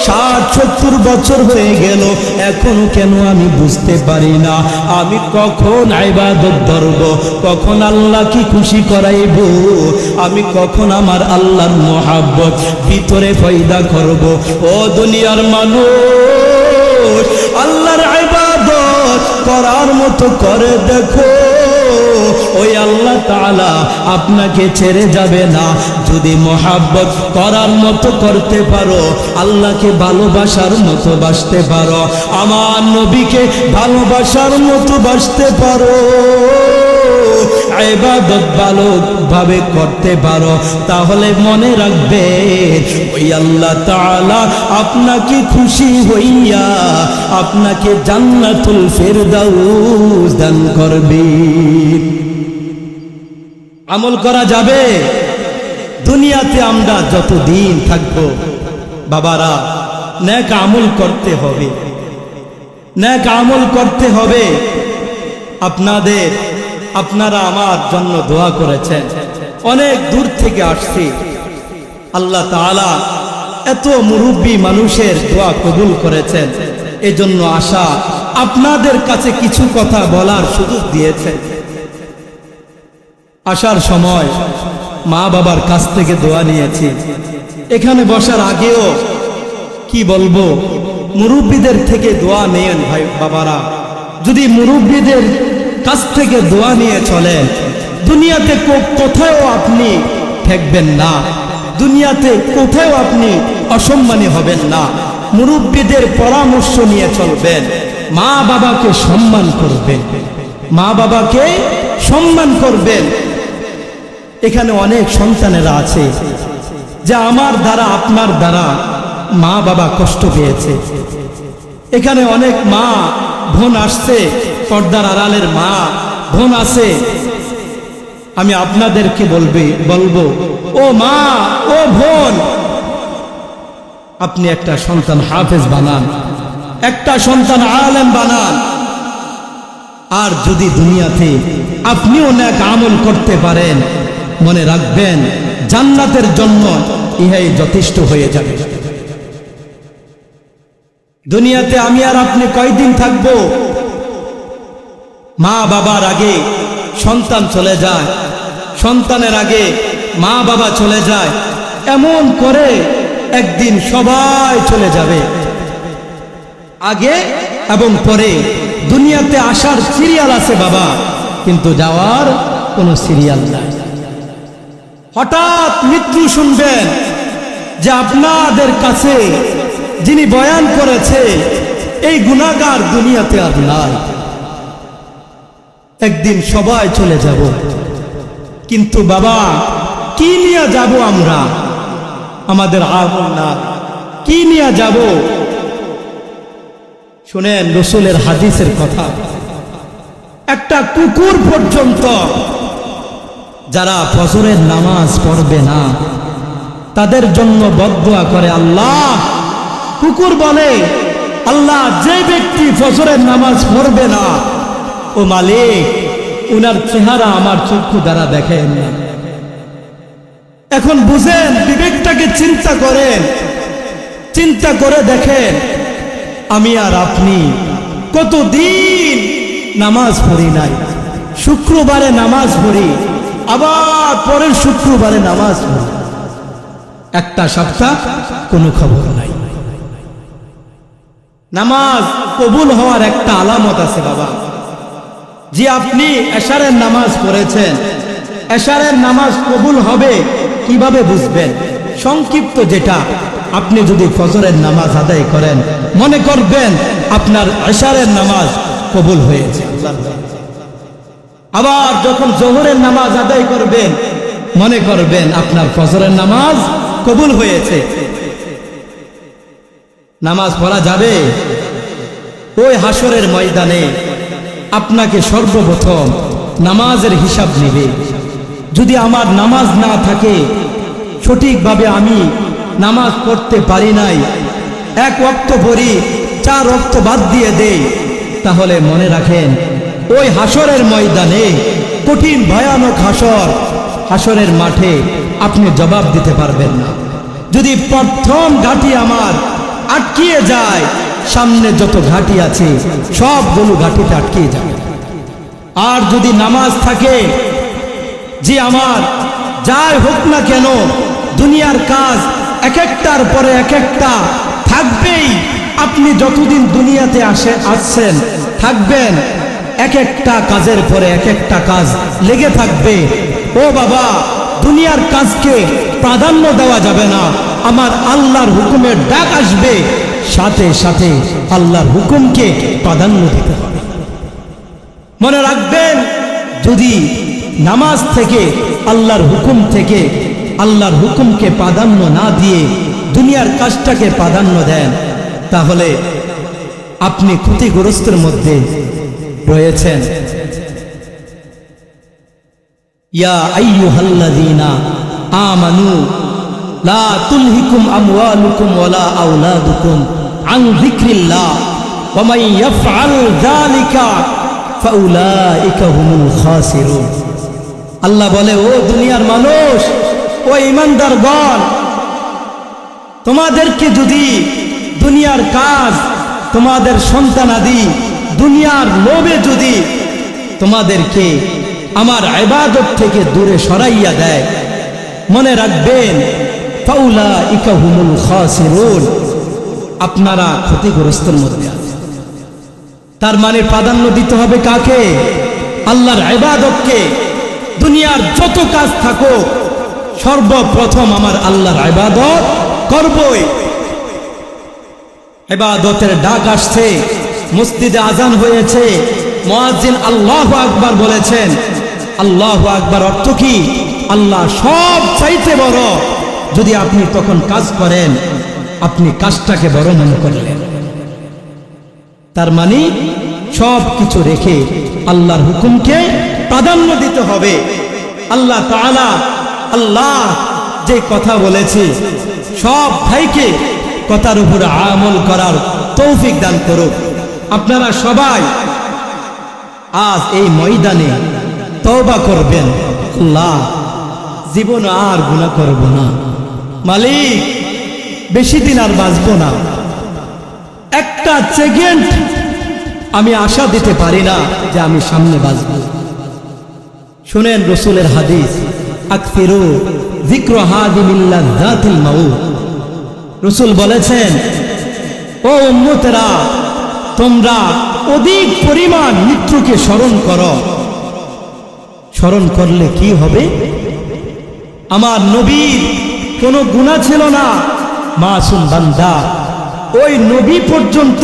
60-70 বছর হয়ে গেল, এখনো কেন আমি বুঝতে পারি না আমি কখন ইবাদত ধরব, কখন আল্লাহকে খুশি করাইব, আমি কখন আমার আল্লাহর মহব্বত ভিতরে পয়দা করব। ও দুনিয়ার মানুষ, আল্লাহর ইবাদত করার মতো করে দেখো, ওই আল্লাহ তাআলা আপনাকে ছেড়ে যাবে না। যদি মহব্বত করার মতো করতে পারো, আল্লাহকে ভালোবাসার মতো বাসতে পারো, আমার নবীকে ভালোবাসার মতো বাসতে পারো, ইবাদত ভালোভাবে করতে পারো, তাহলে মনে রাখবে ওই আল্লাহ তাআলা আপনাকে খুশি হইয়া আপনাকে জান্নাতুল ফেরদাউস দান করবে। আমল করা যাবে। দুনিয়াতে আমরা যতদিন থাকবো বাবারা, নেক আমল করতে হবে, নেক আমল করতে হবে। আপনারা আমার জন্য দোয়া করেছেন, অনেক দূর থেকে আসছি। আল্লাহ তাআলা এত মুরব্বী মানুষের দোয়া কবুল করেছেন, এজন্য আশা আপনাদের কাছে কিছু কথা বলার সুযোগ দিয়েছেন। আসার সময় মা বাবার কাছ থেকে দোয়া নিয়েছি। এখানে বসার আগেও কি বলবো, মুরব্বীদের থেকে দোয়া নেন ভাই বাবারা। যদি মুরব্বীদের কাছ থেকে দোয়া নিয়ে চলেন, দুনিয়াতে কোথাও আপনি ঠেকবেন না, দুনিয়াতে কোথাও আপনি অসম্মানী হবেন না। মুরব্বীদের পরামর্শ নিয়ে চলবেন, মা বাবাকে সম্মান করবেন, মা বাবাকে সম্মান করবেন। এখানে অনেক সন্তানেরা আছে যে আমার দ্বারা আপনার দ্বারা মা বাবা কষ্ট পেয়েছে। এখানে অনেক মা বোন আসছে, পর্দার আড়ালের মা বোন আছে। আমি আপনাদেরকে বলবো, ও মা, ও বোন, আপনি একটা সন্তান হাফেজ বানান, একটা সন্তান আলেম বানান। আর যদি দুনিয়াতে আপনিও নেক আমল করতে পারেন, মনে রাখবেন জান্নাতের জন্য ইহাই যথেষ্ট হয়ে যাবে। দুনিয়াতে আমি আর আপনি কয়দিন থাকবো? মা বাবার আগে সন্তান চলে যায়, সন্তানের আগে মা বাবা চলে যায়, এমন করে একদিন সবাই চলে যাবে। আগে এবং পরে দুনিয়াতে আসার সিরিয়াল আছে বাবা, কিন্তু যাওয়ার কোনো সিরিয়াল নাই। হঠাৎ মৃত্যু শুনবেন যে আপনাদের কাছে যিনি বয়ান করেছে এই গুনাহগার দুনিয়াতে আর নাই। একদিন সবাই চলে যাব, কিন্তু বাবা কি নিয়ে যাব আমরা? আমাদের আমল না, কি নিয়ে যাব? শুনেন রাসূলের হাদিসের কথা, একটা কুকুর পর্যন্ত যারা ফজরের নামাজ পড়বে না তাদের জন্য বদদুয়া করে আল্লাহ। কুকুর বলে, আল্লাহ, যে ব্যক্তি ফজরের নামাজ পড়বে না, ও মালিক, উনার চেহারা আমার চক্ষু দ্বারা দেখেন না। এখন বুঝেন, বিবেকটাকে চিন্তা করেন, চিন্তা করে দেখেন আমি আর আপনি কতদিন নামাজ পড়ি নাই। শুক্রবারে নামাজ পড়ি, আবার পরের শুক্রবারে নামাজ পড়ি, একটা সপ্তাহ কোনো খবর নাই। নামাজ কবুল হওয়ার একটা আলামত আছে বাবা, যে আপনি এশারের নামাজ পড়েছেন, এশারের নামাজ কবুল হবে কিভাবে বুঝবেন? সংক্ষিপ্ত যেটা, আপনি যদি ফজরের নামাজ আদায় করেন মনে করবেন আপনার এশারের নামাজ কবুল হয়েছে। আবার যখন জোহরের নামাজ আদায় করবেন মনে করবেন আপনার ফজরের নামাজ কবুল হয়েছে। নামাজ পড়া যাবে? ওই হাসরের ময়দানে আপনাকে সর্বপ্রথম নামাজের হিসাব নেবে। যদি আমার নামাজ না থাকে, সঠিকভাবে আমি নামাজ পড়তে পারি নাই, এক ওয়াক্ত পড়ি, 4 ওয়াক্ত বাদ দিয়ে দেই, তাহলে মনে রাখেন ওই হাসরের ময়দানে, কঠিন ভয়ানক হাসরের মাঠে আপনি জবাব দিতে পারবেন না। যদি প্রথম ঘাটি আমার আটকিয়ে যায়, সামনে যত ঘাটি আছে সবগুলো ঘাটিতে আটকিয়ে যাবে। আর যদি নামাজ থাকে, যে আমার যাই হোক না কেন দুনিয়ার কাজ এক একটার পরে এক একটা থাকবেই, আপনি যতদিন দুনিয়াতে আসছেন থাকবেন, এক একটা কাজের পরে এক একটা কাজ লেগে থাকবে। ও বাবা, দুনিয়ার কাজকে প্রাধান্য দেওয়া যাবে না, আমার আল্লাহর হুকুমের ডাক আসবে, সাথে সাথে আল্লাহর হুকুমকে প্রাধান্য দিতে হবে। মনে রাখবেন, যদি নামাজ থেকে, আল্লাহর হুকুম থেকে, আল্লাহর হুকুমকে প্রাধান্য না দিয়ে দুনিয়ার কাজটাকে প্রাধান্য দেন, তাহলে আপনি ক্ষতিগ্রস্তের মধ্যে রয়েছেন। ইয়া আইয়ুহাল্লাযীনা আমানু লা তুলহিকুম আমওয়ালুকুম ওয়ালা আওলাদুকুম আন যিকরিল্লাহ ওয়া মান ইয়াফআল যালিকা ফাউলাইকা হুমুল খাসিরুন। আল্লাহ বলে, ও দুনিয়ার মানুষ, ও ঈমানদারগণ, তোমাদেরকে যদি দুনিয়ার কাজ, তোমাদের সন্তানাদি দুনিয়ার লোভে যদি তোমাদেরকে আমার ইবাদত থেকে দূরে সরাইয়া দেয়, মনে রাখবেন ফাউলাইকা হুমুল খাসিরুন, আপনারা ক্ষতিগ্রস্তের মধ্যে আছেন। তার মানে প্রাধান্য দিতে হবে কাকে? আল্লাহর ইবাদতকে। দুনিয়ার যত কাজ থাকুক, সর্বপ্রথম আমার আল্লাহর ইবাদত করবই। ইবাদতের ডাক আসছে, মসজিদে আজান হয়েছে, মুয়াজ্জিন আল্লাহু আকবার বলেছেন। আল্লাহু আকবার অর্থ কি? আল্লাহ সব চাইতে বড়। যদি আপনি তখন কাজ করেন, আপনি কাজটাকে বড় মনে করলেন। তার মানে সব কিছু রেখে আল্লাহর হুকুমকে প্রাধান্য দিতে হবে। আল্লাহ তাআলা, আল্লাহ যে কথা বলেছে, সব ভাইকে কথার উপর আমল করার তৌফিক দান করুক। আপনারা সবাই আজ এই ময়দানে তওবা করবেন, আল্লাহ জীবন আর গুনাহ করব না, মালিক বেশি দিন আর বাঁচব না, একটা সেকেন্ড আমি আশা দিতে পারি না যে আমি সামনে বাঁচব। শুনেন রাসূলের হাদিস, আকসিরু যিকরা হাদিমিল লাযাতিল মাউত। রাসূল বলেছেন, ও উম্মতেরা, তোমরা অধিক পরিমাণ মৃত্যুকে স্মরণ করো। স্মরণ করলে কি হবে? আমার নবীর কোনো গুনাহ ছিল না, মাসুম বান্দা, ওই নবী পর্যন্ত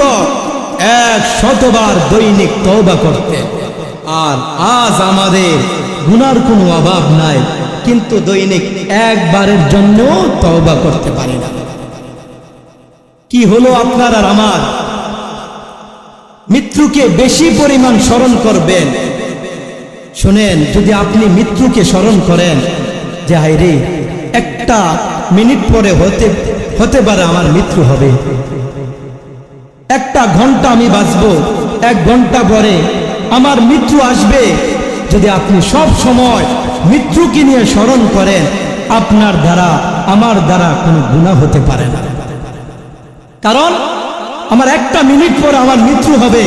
100 বার দৈনিক তওবা করতেন। আর আজ আমাদের গুনার কোনো অভাব নাই, কিন্তু দৈনিক একবারের জন্য তওবা করতে পারি না। কি হলো আপনার আর আমার? মৃত্যুকে বেশি পরিমাণ স্মরণ করবেন। শুনেন, যদি আপনি মৃত্যুকে স্মরণ করেন যে হায়রে একটা মিনিট পরে হতে পারে আমার মৃত্যু হবে, একটা ঘন্টা আমি বাঁচব, 1 ঘন্টা পরে আমার মৃত্যু আসবে, যদি আপনি সব সময় মৃত্যুকে নিয়ে স্মরণ করেন, আপনার দ্বারা আমার দ্বারা কোনো গুনাহ হতে পারে না। কারণ আমার একটা মিনিট পরে আমার মৃত্যু হবে,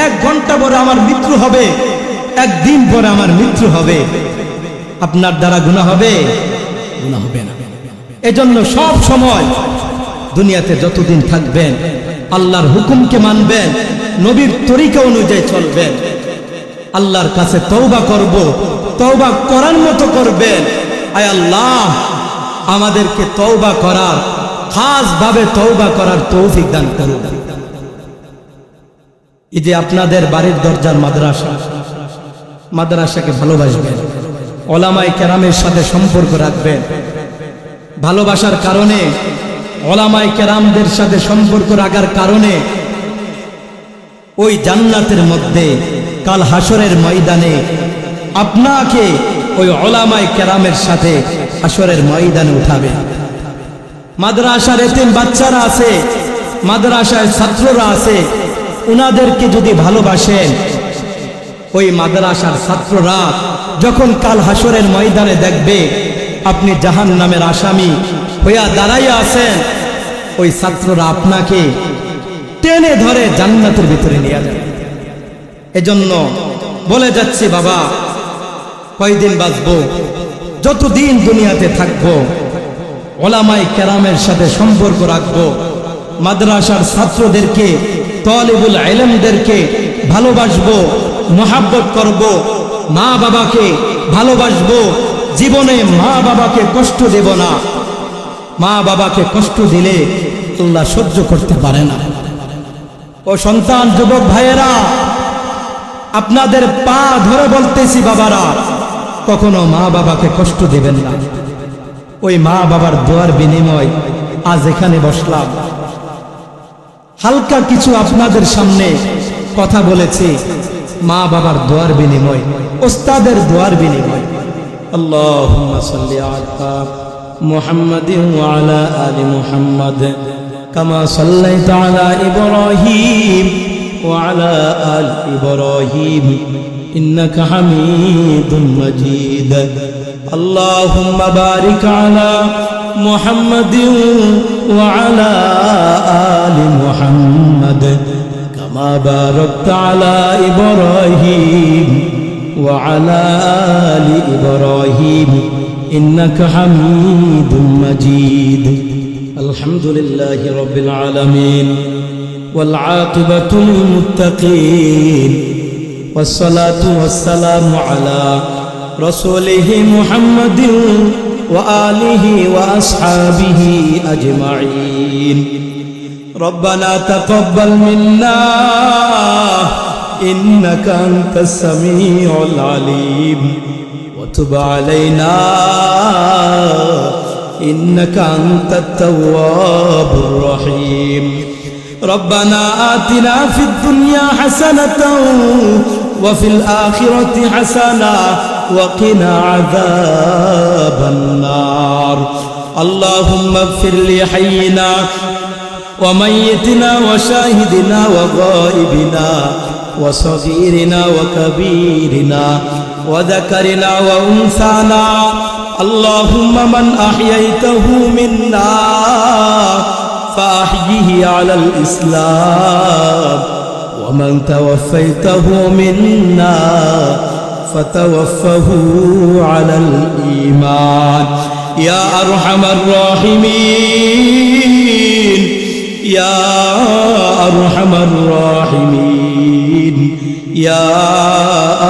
1 ঘন্টা পরে আমার মৃত্যু হবে, 1 দিন পরে আমার মৃত্যু হবে। আপনার দ্বারা গুনাহ হবে? গুনাহ হবে না। এজন্য সব সময় দুনিয়াতে যতদিন থাকবেন আল্লাহর হুকুমকে মানবেন, নবীর তরিকা অনুযায়ী চলবেন, আল্লাহর কাছে তওবা করব, তওবা করার মতো করবেন। আয় আল্লাহ, আমাদেরকে তওবা করার, খাসভাবে তওবা করার তৌফিক দান করুন। এই যে আপনাদের বাড়ির দরজার মাদ্রাসা, মাদ্রাসাকে ভালোবাসবেন, ওলামায়ে কেরামের সাথে সম্পর্ক রাখবেন। ভালোবাসার কারণে, ওলামায়ে কেরামদের সাথে সম্পর্ক রাখার কারণে ওই জান্নাতের মধ্যে কাল হাসরের ময়দানে আপনাকে ওই ওলামায়ে কেরামের সাথে হাসরের ময়দানে উঠাবে। মাদ্রাসার এতিম বাচ্চারা আছে, মাদ্রাসায় ছাত্ররা আছে, উনাদেরকে যদি ভালোবাসেন, ওই মাদ্রাসার ছাত্ররা যখন কাল হাসরের ময়দানে দেখবে আপনি জাহান্নামের আসামি হইয়া দাঁড়াইয়া আছেন, ওই ছাত্ররা আপনাকে টেনে ধরে জান্নাতের ভিতরে নিয়ে যাবে। এজন্য বলে যাচ্ছি বাবা, কয়দিন বাঁচবো, যতদিন দুনিয়াতে থাকবো ওলামায়ে কেরামের সাথে সম্পর্ক রাখবো, মাদ্রাসার ছাত্রদেরকে, তালিবুল ইলমদেরকে ভালোবাসবো, মোহাব্বত করব, মা বাবাকে ভালোবাসবো, জীবনে মা বাবাকে কষ্ট দেব না। মা বাবাকে কষ্ট দিলে আল্লাহ সহ্য করতে পারে না। ও সন্তান, যুবক ভাইয়েরা, আপনাদের পা ধরে বলতেছি বাবারা, কখনো মা বাবাকে কষ্ট দেবেন না। ওই মা বাবার দোয়ার বিনিময় আজ এখানে বসলাম, হালকা কিছু আপনাদের সামনে কথা বলেছি, মা বাবার দোয়ার বিনিময়, ওস্তাদের দোয়ার বিনিময়। আল্লাহুম্মা সাল্লি আলা মুহাম্মাদিন ওয়া আলা আলি মুহাম্মাদ কামা সাল্লাইতা আলা ইব্রাহিম ওয়া আলা আলি ইব্রাহিম ইন্নাকা হামিদুম মাজিদ। আল্লাহুম্মা বারিক আলা মুহাম্মাদিন ওয়া আলা আলি মুহাম্মাদ কামা বারাকতা আলা ইব্রাহিম ওয়া আলা আলি ইব্রাহিম ইন্নাকা হামিদুম মাজিদ। আলহামদুলিল্লাহি রাব্বিল আলামিন ওয়াল আকিবাতু লিল মুত্তাকিন ওয়াস সালাতু ওয়াস সালামু আলা রাসূলিহি মুহাম্মাদিন ওয়া আলিহি ওয়া আসহাবিহি আজমাইন। রব্বানা তাকাব্বাল মিন্না ইন্নাকা আনতাস সামিউল আলিম ওয়া তুব আলাইনা ইন্নাকা আনতাত তাওয়াবুর রহিম। রব্বানা আতিনা ফিদ দুনিয়া হাসানাতাও ওয়া ফিল আখিরাতি হাসানাহ ওয়া কিনা আযাবান নার। আল্লাহুম্মা ইগফির লি হাইয়িনা ওয়া মাইয়িতিনা ওয়া শাহিদিনা ওয়া গায়িবিনা ওয়া সগীরিনা ওয়া কাবীরিনা ওয়া যাকারিনা ওয়া উনসানা। আল্লাহুম্মা মান আহইয়াইতাহু মিন্না فأحيه على الإسلام ومن توفيته منا فتوفه على الإيمان يا أرحم الراحمين يا أرحم الراحمين يا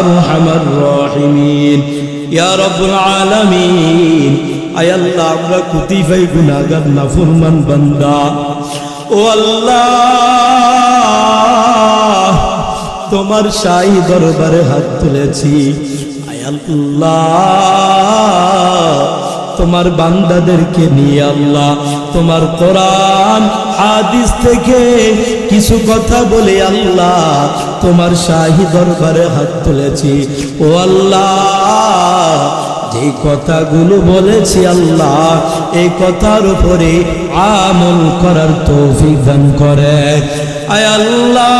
أرحم الراحمين يا رب العالمين। আয় আল্লাহ, আমরা কুতিফাই গুনাহগার নাফরমান বান্দা, ও আল্লাহ তোমার শাহী দরবারে হাত তুলেছি। আয় আল্লাহ তোমার বান্দাদেরকে নিয়ে আল্লাহ তোমার কোরআন হাদিস থেকে কিছু কথা বলে আল্লাহ তোমার শাহী দরবারে হাত তুলেছি। ও আল্লাহ, যে কথাগুলো বলেছি আল্লাহ, এই কথার উপরে আমল করার তৌফিক দান করে। আয় আল্লাহ,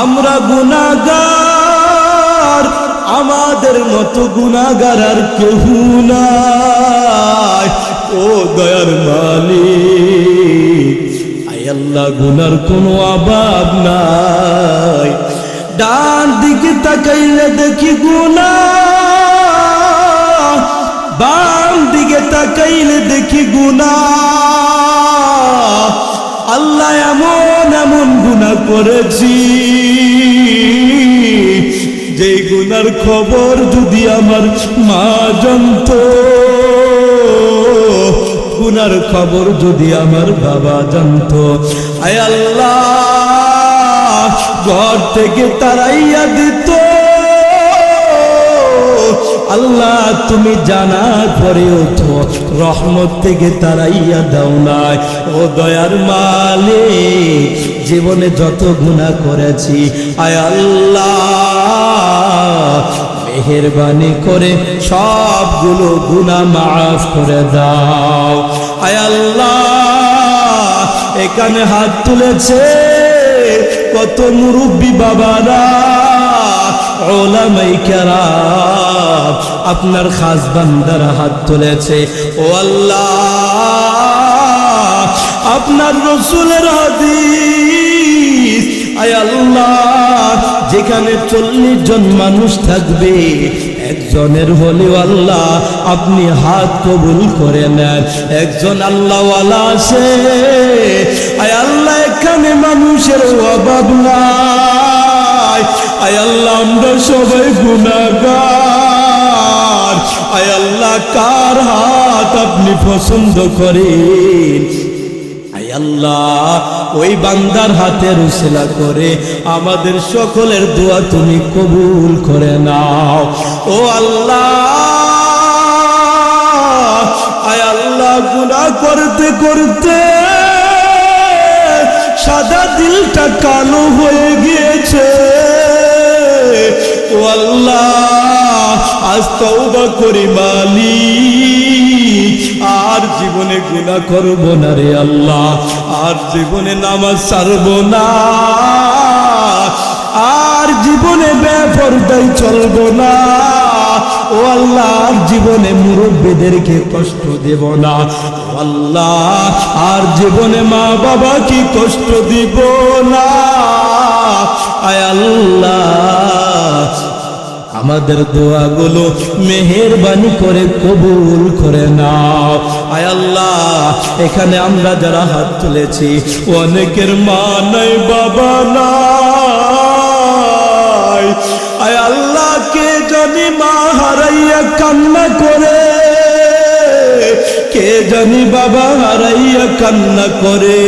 আমরা গুনাহগার, আমাদের মতো গুনাহগার আর কেউ নাই। ও দয়ার মালিক, আয় আল্লাহ গুনার কোনো অভাব নাই। ডান দিকে তাকাইলে দেখি গুনাহ, বাম দিকে তাকাইলে দেখি গুনাহ। আল্লাহ এমন এমন গুনাহ করেছি, যে গুনার খবর যদি আমার মা জানতো গুনার খবর যদি আমার বাবা জানতো, আয় আল্লাহ ঘর থেকে তাড়াইয়া দিত। আল্লাহ তুমি জানার পরেও তো রহমত থেকে তাড়াইয়া দাও নাই। ও দয়ার মালিক, জীবনে যত গুনাহ করেছি আয় আল্লাহ মেহেরবানি করে সবগুলো গুনাহ মাফ করে দাও। আয় আল্লাহ এখানে হাত তুলেছে কত মুরব্বী বাবারা, উলামায়ে কেরাম, আপনার খাস বান্দারা হাত তুলেছে। ও আল্লাহ আপনার রাসূলের হাদিস, আয় আল্লাহ যেখানে 40 জন মানুষ থাকবে একজনের হলেও আল্লাহ আপনি হাত কবুল করে নেন। একজন আল্লাহওয়ালা আছে, আয় আল্লাহ এখানে মানুষের অভাব নাই। আয় আল্লাহ আমরা সবাই গুনাহগার, আয় আল্লাহ কার হাত আপনি পছন্দ করেন? আয় আল্লাহ ওই বান্দার হাতের উসিলা করে আমাদের সকলের দোয়া তুমি কবুল করে নাও। ও আল্লাহ, আয় আল্লাহ গুনাহ করতে করতে সাদা দিলটা কালো হয়ে গিয়েছে। ও আল্লাহ আজ তওবা করি মালিক, আর জীবনে গুনাহ করব না রে আল্লাহ, আর জীবনে নামাজ ছাড়ব না, আর জীবনে বেপরদায় চলব না। ও আল্লাহ আর জীবনে মুরব্বীদেরকে কষ্ট দেব না। ও আল্লাহ আর জীবনে মা বাবাকে কষ্ট দিব না। আয় আল্লাহ আমাদের দোয়াগুলো মেহেরবানি করে কবুল করে নাও। আয় আল্লাহ এখানে আমরা যারা হাত তুলেছি অনেকের মা নাই, বাবা নাই। আয় আল্লাহ কে জানি মা হারাইয়া কান্না করে, কে জানি বাবা হারাইয়া কান্না করে।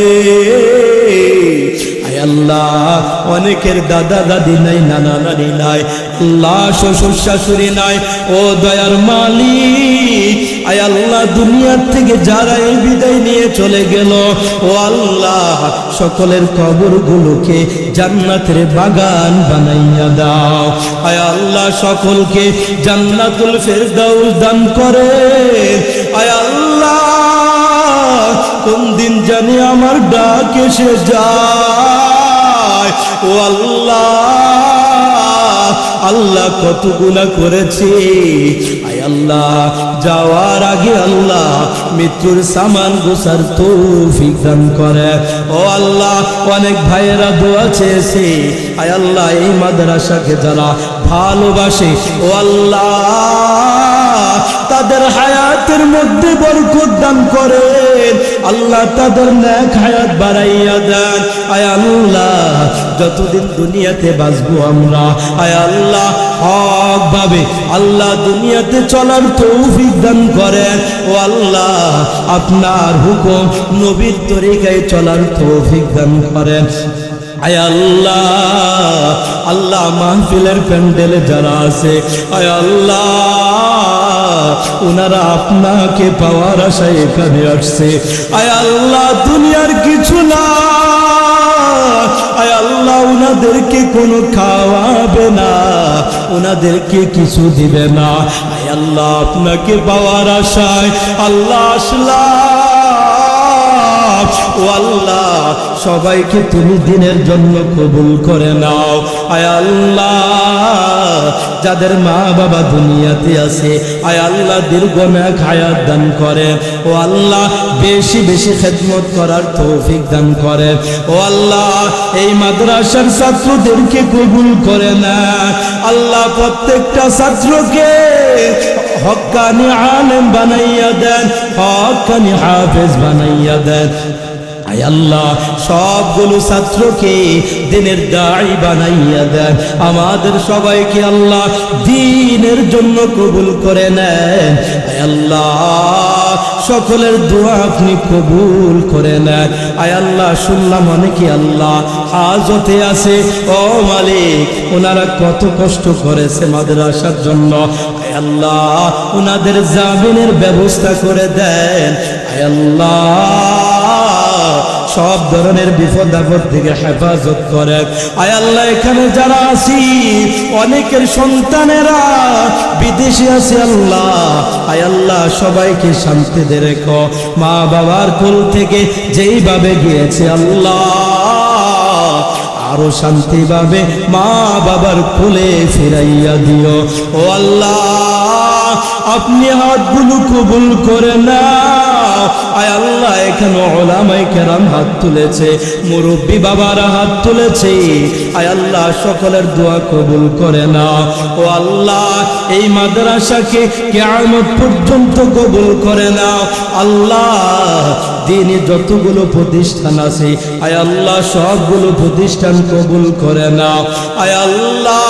আয় আল্লাহ অনেকের দাদা দাদি নাই, নানা নানি নাই, আল্লাহ শ্বশুর শাশুড়ি নাই। ও দয়ার মালিক, আয় আল্লাহ দুনিয়ার থেকে যারা এই বিদায় নিয়ে চলে গেল, ও আল্লাহ সকলের কবরগুলোকে জান্নাতের বাগান বানাইয়া দাও। আয় আল্লাহ সকলকে জান্নাতুল ফেরদাউস দান করে। আয় আল্লাহ কোন দিন জানি আমার ডাক এসে যায়। ও আল্লাহ, আল্লাহ কত গুনাহ করেছি। আয় আল্লাহ যাওয়ার আগে আল্লাহ মৃত্যুর সামান গোছার তৌফিক দান করে। ও আল্লাহ অনেক ভাইয়েরা দোয়া চেয়েছে, আয় আল্লাহ এই মাদ্রাসাকে যারা ভালোবাসে, ও আল্লাহ তাদের হায়াতের মধ্যে বরকত দান করেন। আল্লাহ তাদের নেক হায়াত বাড়াইয়া দেন। আয় আল্লাহ যতদিন দুনিয়াতে বাঁচবো আমরা, আয় আল্লাহ হক ভাবে আল্লাহ দুনিয়াতে চলার তৌফিক দান করেন। ও আল্লাহ আপনার হুকুম নবীর তরিকায় চলার তৌফিক দান করেন। আয় আল্লাহ, আল্লাহ মাহফিলের প্যান্ডেলে যারা আছে, আয় আল্লাহ ওনারা আপনাকে পাওয়ার আশায় এখানে আসছে। আয় আল্লাহ দুনিয়ার কিছু না, আয় আল্লাহ ওনাদেরকে কোনো খাওয়াবে না, ওনাদেরকে কিছু দিবে না। আয় আল্লাহ আপনাকে পাওয়ার আশায় আল্লাহ আসলাম। ও আল্লাহ সবাইকে তুমি দিনের জন্য কবুল করে নাও। আয় আল্লাহ যাদের মা বাবা দুনিয়াতে আছে, আয় আল্লাহ দীর্ঘ নেক হায়াত দান করেন। ও আল্লাহ বেশি বেশি খেদমত করার তৌফিক দান করেন। ও আল্লাহ এই মাদ্রাসার ছাত্রদেরকে কবুল করে নেন। আল্লাহ প্রত্যেকটা ছাত্রকে হক্কানি আলেম বানাইয়া দেন, হক্কানি হাফেজ বানাইয়া দেন। আয় আল্লাহ সবগুলো ছাত্রকে দিনের দাঈ বানাইয়া দেন। আমাদের সবাইকে আল্লাহ দ্বীনের জন্য কবুল করে নেন। আয় আল্লাহ সকলের দোয়া আপনি কবুল করে নেন। আয় আল্লাহ, শুনলাম অনেকে আল্লাহ হাজতে আছে, ও মালিক ওনারা কত কষ্ট করেছে মাদ্রাসার জন্য। আয় আল্লাহ, ওনাদের জামিনের ব্যবস্থা করে দেন। আয় আল্লাহ, সব ধরনের বিপদ আপদ থেকে হেফাজত করেন। আয় আল্লাহ, এখানে যারা আছি অনেকের সন্তানেরা বিদেশে আছে আল্লাহ, আয় আল্লাহ সবাইকে শান্তিতে রেখো। মা বাবার কোল থেকে যেইভাবে গিয়েছে আল্লাহ, আরো শান্তিভাবে মা বাবার কোলে ফিরাইয়া দিও। ও আল্লাহ, আপনি হাতগুলো কবুল করে নাও। আয় আল্লাহ, এখানে উলামায়ে কেরাম হাত তুলেছে, মুরব্বী বাবারা হাত তুলেছে। আয় আল্লাহ, সকলের দোয়া কবুল করে নাও। ও আল্লাহ, এই মাদ্রাসাকে কিয়ামত পর্যন্ত কবুল করে নাও। আল্লাহ, দিনে যতগুলো প্রতিষ্ঠান আছে আয় আল্লাহ সবগুলো প্রতিষ্ঠান কবুল করে নাও। আয় আল্লাহ,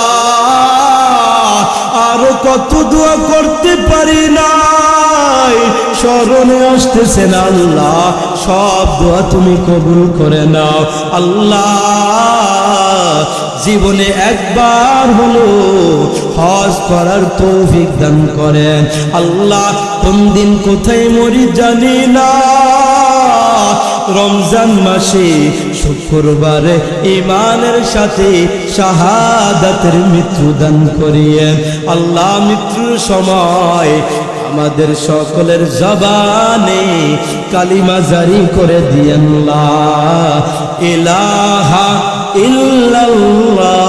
আরো কত দোয়া করতে পারি নাই, স্মরণে আসতেছে না আল্লাহ, সব দোয়া তুমি কবুল করে নাও। আল্লাহ, জীবনে একবার হলো হজ করার তৌফিক দান করেন। আল্লাহ, কোন দিন কোথায় মরি জানি না, রমজান মাসে শুক্রবারে ঈমানের সাথে শাহাদাতের মৃত্যু দান করিয়েন। আল্লাহ, মৃত্যুর সময় আমাদের সকলের জবানে কালিমা জারি করে দিয়েন, লা ইলাহা ইল্লাল্লাহু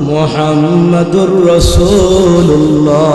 মুহাম্মাদুর রাসূলুল্লাহ।